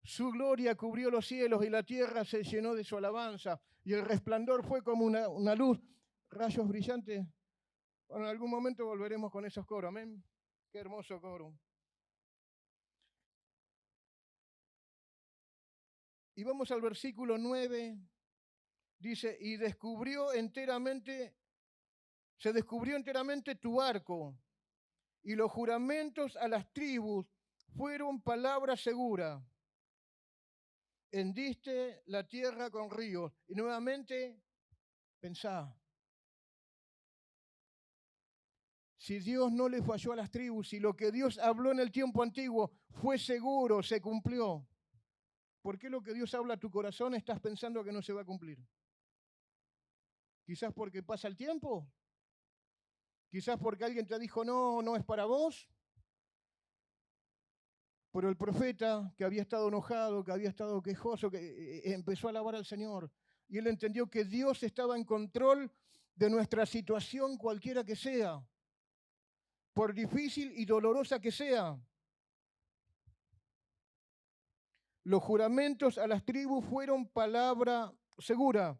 [SPEAKER 1] Su gloria cubrió los cielos y la tierra se llenó de su alabanza. Y el resplandor fue como una luz, rayos brillantes. Bueno, en algún momento volveremos con esos coros. Amén. Qué hermoso coro. Y vamos al versículo 9. Dice, y se descubrió enteramente tu arco, y los juramentos a las tribus fueron palabra segura. Hendiste la tierra con ríos. Y nuevamente, pensá. Si Dios no le falló a las tribus, si lo que Dios habló en el tiempo antiguo fue seguro, se cumplió, ¿por qué lo que Dios habla a tu corazón estás pensando que no se va a cumplir? Quizás porque pasa el tiempo. Quizás porque alguien te dijo, no es para vos. Pero el profeta, que había estado enojado, que había estado quejoso, que empezó a alabar al Señor. Y él entendió que Dios estaba en control de nuestra situación, cualquiera que sea, por difícil y dolorosa que sea. Los juramentos a las tribus fueron palabra segura.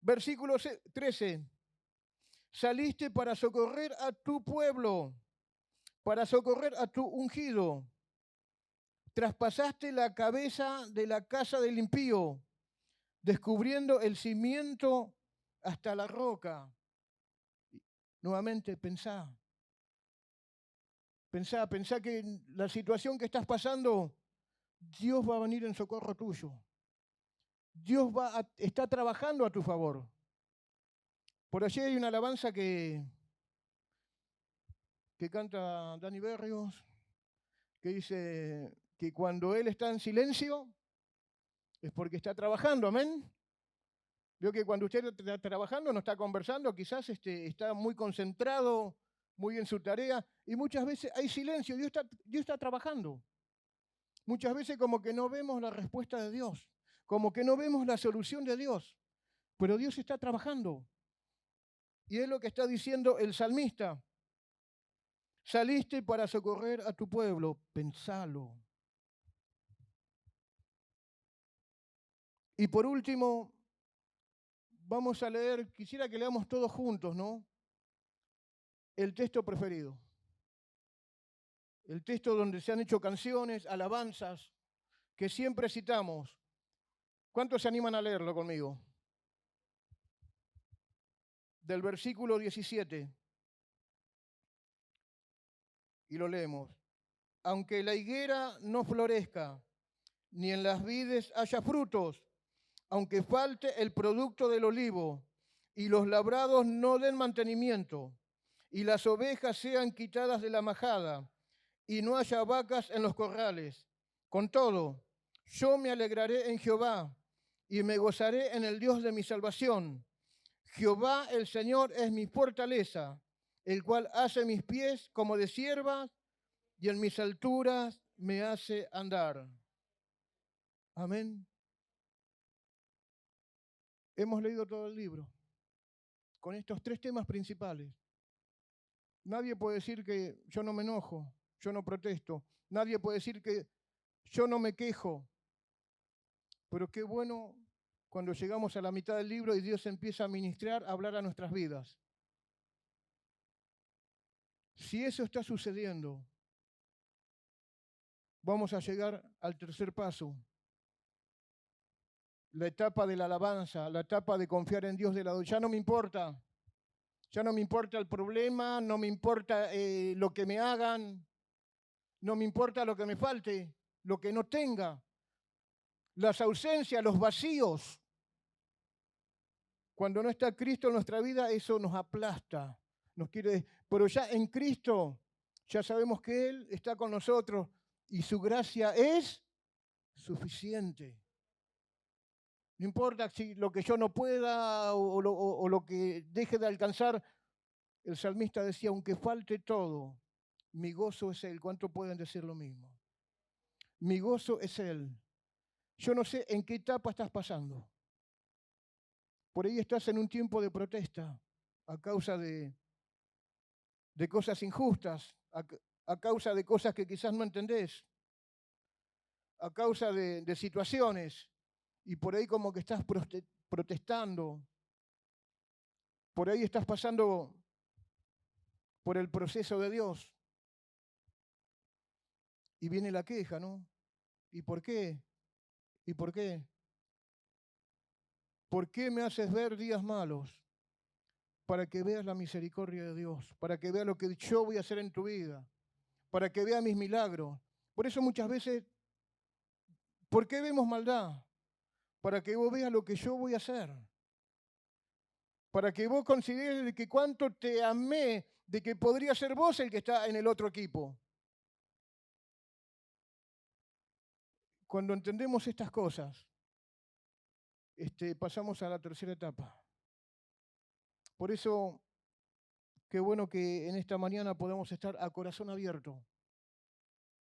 [SPEAKER 1] Versículo 13. Saliste para socorrer a tu pueblo, para socorrer a tu ungido. Traspasaste la cabeza de la casa del impío, descubriendo el cimiento hasta la roca. Nuevamente, pensá que en la situación que estás pasando, Dios va a venir en socorro tuyo. Dios está trabajando a tu favor. Por allí hay una alabanza que canta Dani Berrios, que dice que cuando Él está en silencio es porque está trabajando, amén. Veo que cuando usted está trabajando, no está conversando, quizás está muy concentrado, muy en su tarea, y muchas veces hay silencio, Dios está trabajando. Muchas veces como que no vemos la respuesta de Dios, como que no vemos la solución de Dios, pero Dios está trabajando. Y es lo que está diciendo el salmista. Saliste para socorrer a tu pueblo, pensalo. Y por último, vamos a leer, quisiera que leamos todos juntos, ¿no? El texto preferido. El texto donde se han hecho canciones, alabanzas, que siempre citamos. ¿Cuántos se animan a leerlo conmigo? Del versículo 17. Y lo leemos. Aunque la higuera no florezca, ni en las vides haya frutos, aunque falte el producto del olivo, y los labrados no den mantenimiento, y las ovejas sean quitadas de la majada, y no haya vacas en los corrales. Con todo, yo me alegraré en Jehová, y me gozaré en el Dios de mi salvación. Jehová el Señor es mi fortaleza, el cual hace mis pies como de siervas y en mis alturas me hace andar. Amén. Hemos leído todo el libro con estos 3 temas principales. Nadie puede decir que yo no me enojo, yo no protesto. Nadie puede decir que yo no me quejo. Pero qué bueno cuando llegamos a la mitad del libro y Dios empieza a ministrar, a hablar a nuestras vidas. Si eso está sucediendo, vamos a llegar al tercer paso. La etapa de la alabanza, la etapa de confiar en Dios de lado. Ya no me importa el problema, no me importa lo que me hagan, no me importa lo que me falte, lo que no tenga, las ausencias, los vacíos. Cuando no está Cristo en nuestra vida, eso nos aplasta. Pero ya en Cristo, ya sabemos que Él está con nosotros y su gracia es suficiente. No importa si lo que yo no pueda o lo que deje de alcanzar. El salmista decía, aunque falte todo, mi gozo es Él. ¿Cuánto pueden decir lo mismo? Mi gozo es Él. Yo no sé en qué etapa estás pasando. Por ahí estás en un tiempo de protesta a causa de cosas injustas, a causa de cosas que quizás no entendés, a causa de situaciones, y por ahí como que estás protestando, por ahí estás pasando por el proceso de Dios, y viene la queja, ¿no? ¿Y por qué? ¿Y por qué? ¿Por qué me haces ver días malos? Para que veas la misericordia de Dios, para que veas lo que yo voy a hacer en tu vida, para que veas mis milagros. Por eso muchas veces, ¿por qué vemos maldad? Para que vos veas lo que yo voy a hacer. Para que vos consideres de que cuánto te amé, de que podría ser vos el que está en el otro equipo. Cuando entendemos estas cosas, pasamos a la tercera etapa. Por eso, qué bueno que en esta mañana podamos estar a corazón abierto.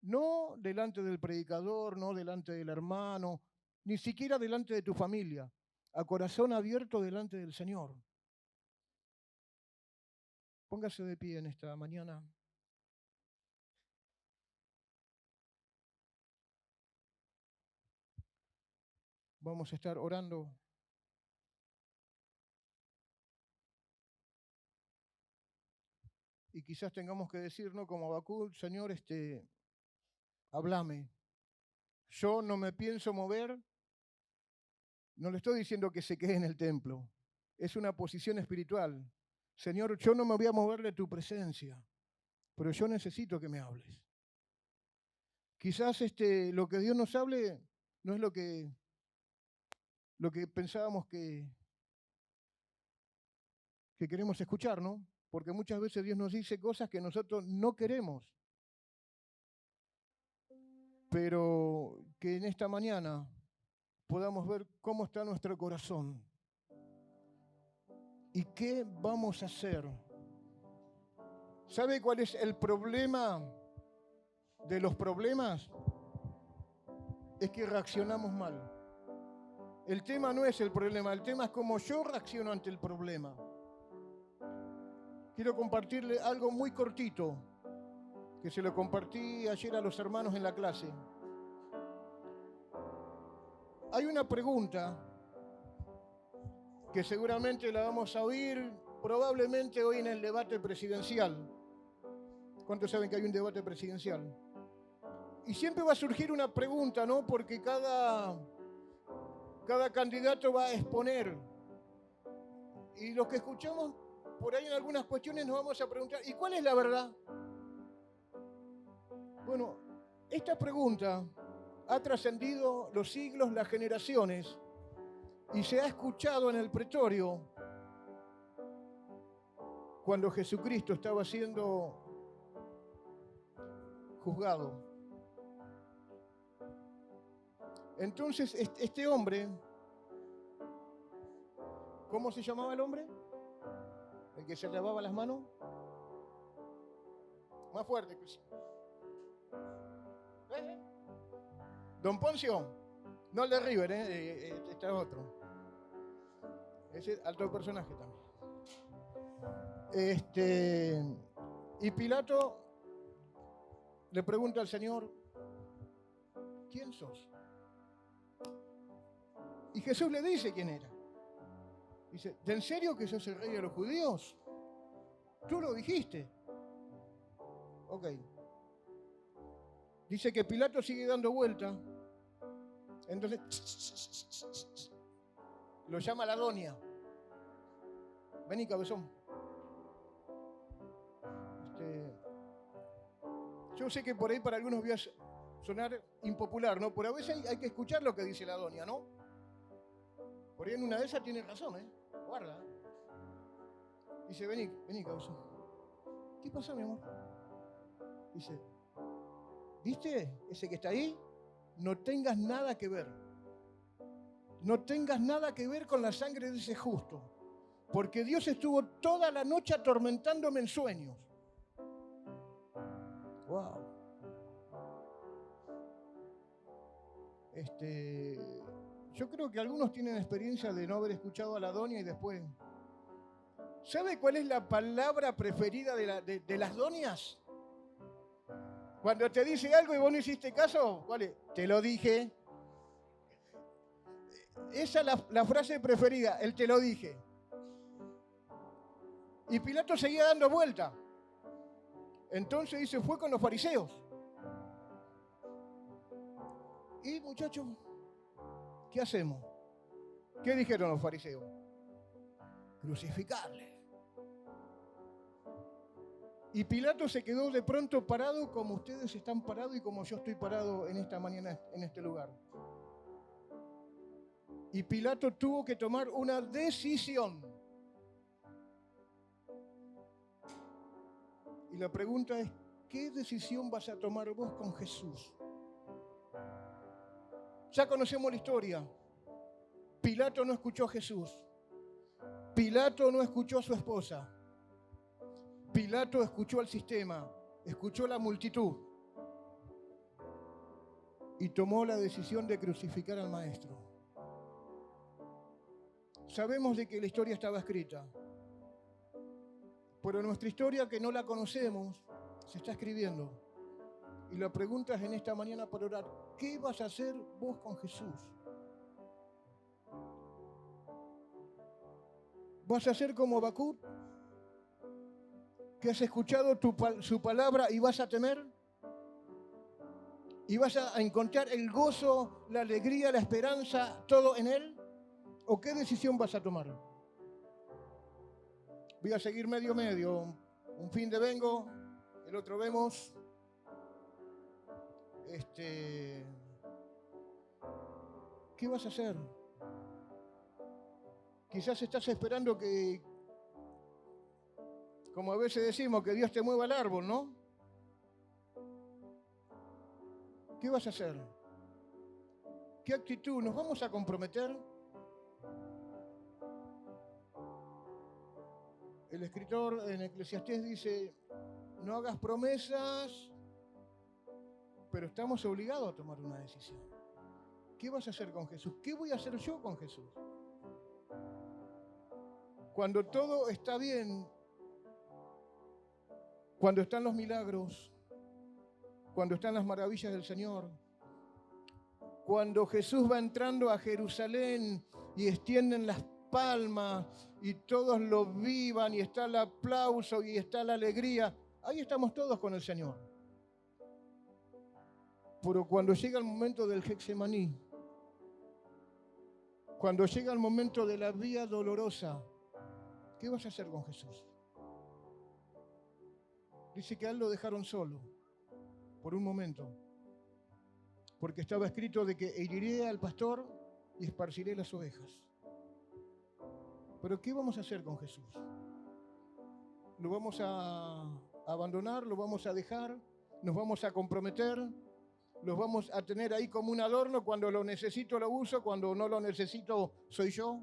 [SPEAKER 1] No delante del predicador, no delante del hermano, ni siquiera delante de tu familia. A corazón abierto delante del Señor. Póngase de pie en esta mañana. Vamos a estar orando. Y quizás tengamos que decir, ¿no? Como Habacuc, Señor, háblame. Yo no me pienso mover. No le estoy diciendo que se quede en el templo. Es una posición espiritual. Señor, yo no me voy a mover de tu presencia, pero yo necesito que me hables. Quizás lo que Dios nos hable no es lo que pensábamos que queremos escuchar, ¿no? Porque muchas veces Dios nos dice cosas que nosotros no queremos. Pero que en esta mañana podamos ver cómo está nuestro corazón y qué vamos a hacer. ¿Sabe cuál es el problema de los problemas? Es que reaccionamos mal. El tema no es el problema, el tema es cómo yo reacciono ante el problema. Quiero compartirle algo muy cortito, que se lo compartí ayer a los hermanos en la clase. Hay una pregunta que seguramente la vamos a oír probablemente hoy en el debate presidencial. ¿Cuántos saben que hay un debate presidencial? Y siempre va a surgir una pregunta, ¿no? Porque cada candidato va a exponer. Y los que escuchamos por ahí en algunas cuestiones nos vamos a preguntar, ¿y cuál es la verdad? Bueno, esta pregunta ha trascendido los siglos, las generaciones, y se ha escuchado en el pretorio cuando Jesucristo estaba siendo juzgado. Entonces, este hombre, ¿cómo se llamaba el hombre? ¿El que se lavaba las manos? Más fuerte. Don Poncio, no el de River, está otro. Ese alto personaje también. Y Pilato le pregunta al Señor, ¿quién sos? Y Jesús le dice quién era. Dice, ¿de en serio que sos el rey de los judíos? Tú lo dijiste. Ok. Dice que Pilato sigue dando vuelta. Entonces, lo llama la doña. Vení, cabezón. Yo sé que por ahí para algunos voy a sonar impopular, ¿no? Pero a veces hay que escuchar lo que dice la doña, ¿no? Por ahí en una de esas tiene razón, ¿eh? Guarda. Dice, vení, cabezón. ¿Qué pasa, mi amor? Dice, ¿viste ese que está ahí? No tengas nada que ver. No tengas nada que ver con la sangre de ese justo. Porque Dios estuvo toda la noche atormentándome en sueños. Wow. Yo creo que algunos tienen experiencia de no haber escuchado a la doña y después. ¿Sabe cuál es la palabra preferida de las doñas? Cuando te dice algo y vos no hiciste caso, ¿cuál es? Te lo dije. Esa es la frase preferida, el te lo dije. Y Pilato seguía dando vuelta. Entonces dice, fue con los fariseos. Y muchachos, ¿qué hacemos? ¿Qué dijeron los fariseos? Crucificarle. Y Pilato se quedó de pronto parado como ustedes están parados y como yo estoy parado en esta mañana en este lugar. Y Pilato tuvo que tomar una decisión. Y la pregunta es, ¿qué decisión vas a tomar vos con Jesús? Ya conocemos la historia. Pilato no escuchó a Jesús. Pilato no escuchó a su esposa. Pilato escuchó al sistema, escuchó a la multitud y tomó la decisión de crucificar al maestro. Sabemos de que la historia estaba escrita, pero nuestra historia, que no la conocemos, se está escribiendo. Y la pregunta es en esta mañana para orar, ¿qué vas a hacer vos con Jesús? ¿Vas a ser como Habacuc, que has escuchado su palabra y vas a temer? ¿Y vas a encontrar el gozo, la alegría, la esperanza, todo en Él? ¿O qué decisión vas a tomar? Voy a seguir medio. Un fin de vengo, el otro vemos. ¿Qué vas a hacer? Quizás estás esperando que, como a veces decimos, que Dios te mueva el árbol, ¿no? ¿Qué vas a hacer? ¿Qué actitud? ¿Nos vamos a comprometer? El escritor en Eclesiastés dice, no hagas promesas, pero estamos obligados a tomar una decisión. ¿Qué vas a hacer con Jesús? ¿Qué voy a hacer yo con Jesús? Cuando todo está bien, cuando están los milagros, cuando están las maravillas del Señor, cuando Jesús va entrando a Jerusalén y extienden las palmas y todos lo vivan y está el aplauso y está la alegría, ahí estamos todos con el Señor. Pero cuando llega el momento del Getsemaní, cuando llega el momento de la vía dolorosa, ¿qué vas a hacer con Jesús? Dice que a él lo dejaron solo por un momento, porque estaba escrito de que heriré al pastor y esparciré las ovejas. Pero ¿qué vamos a hacer con Jesús? ¿Lo vamos a abandonar? ¿Lo vamos a dejar? ¿Nos vamos a comprometer? ¿Los vamos a tener ahí como un adorno? Cuando lo necesito lo uso, cuando no lo necesito soy yo.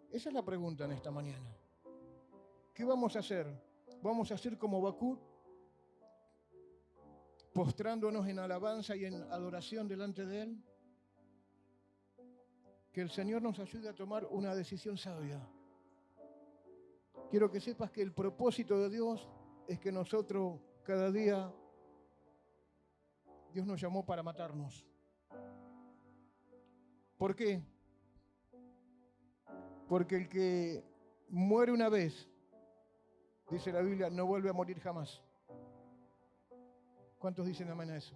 [SPEAKER 1] Esa es la pregunta en esta mañana. ¿Qué vamos a hacer? ¿Vamos a hacer como Habacuc? postrándonos en alabanza y en adoración delante de Él. Que el Señor nos ayude a tomar una decisión sabia. Quiero que sepas que el propósito de Dios es que nosotros cada día, Dios nos llamó para matarnos. ¿Por qué? Porque el que muere una vez, dice la Biblia, no vuelve a morir jamás. ¿Cuántos dicen amén a eso?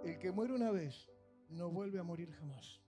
[SPEAKER 1] El que muere una vez, no vuelve a morir jamás.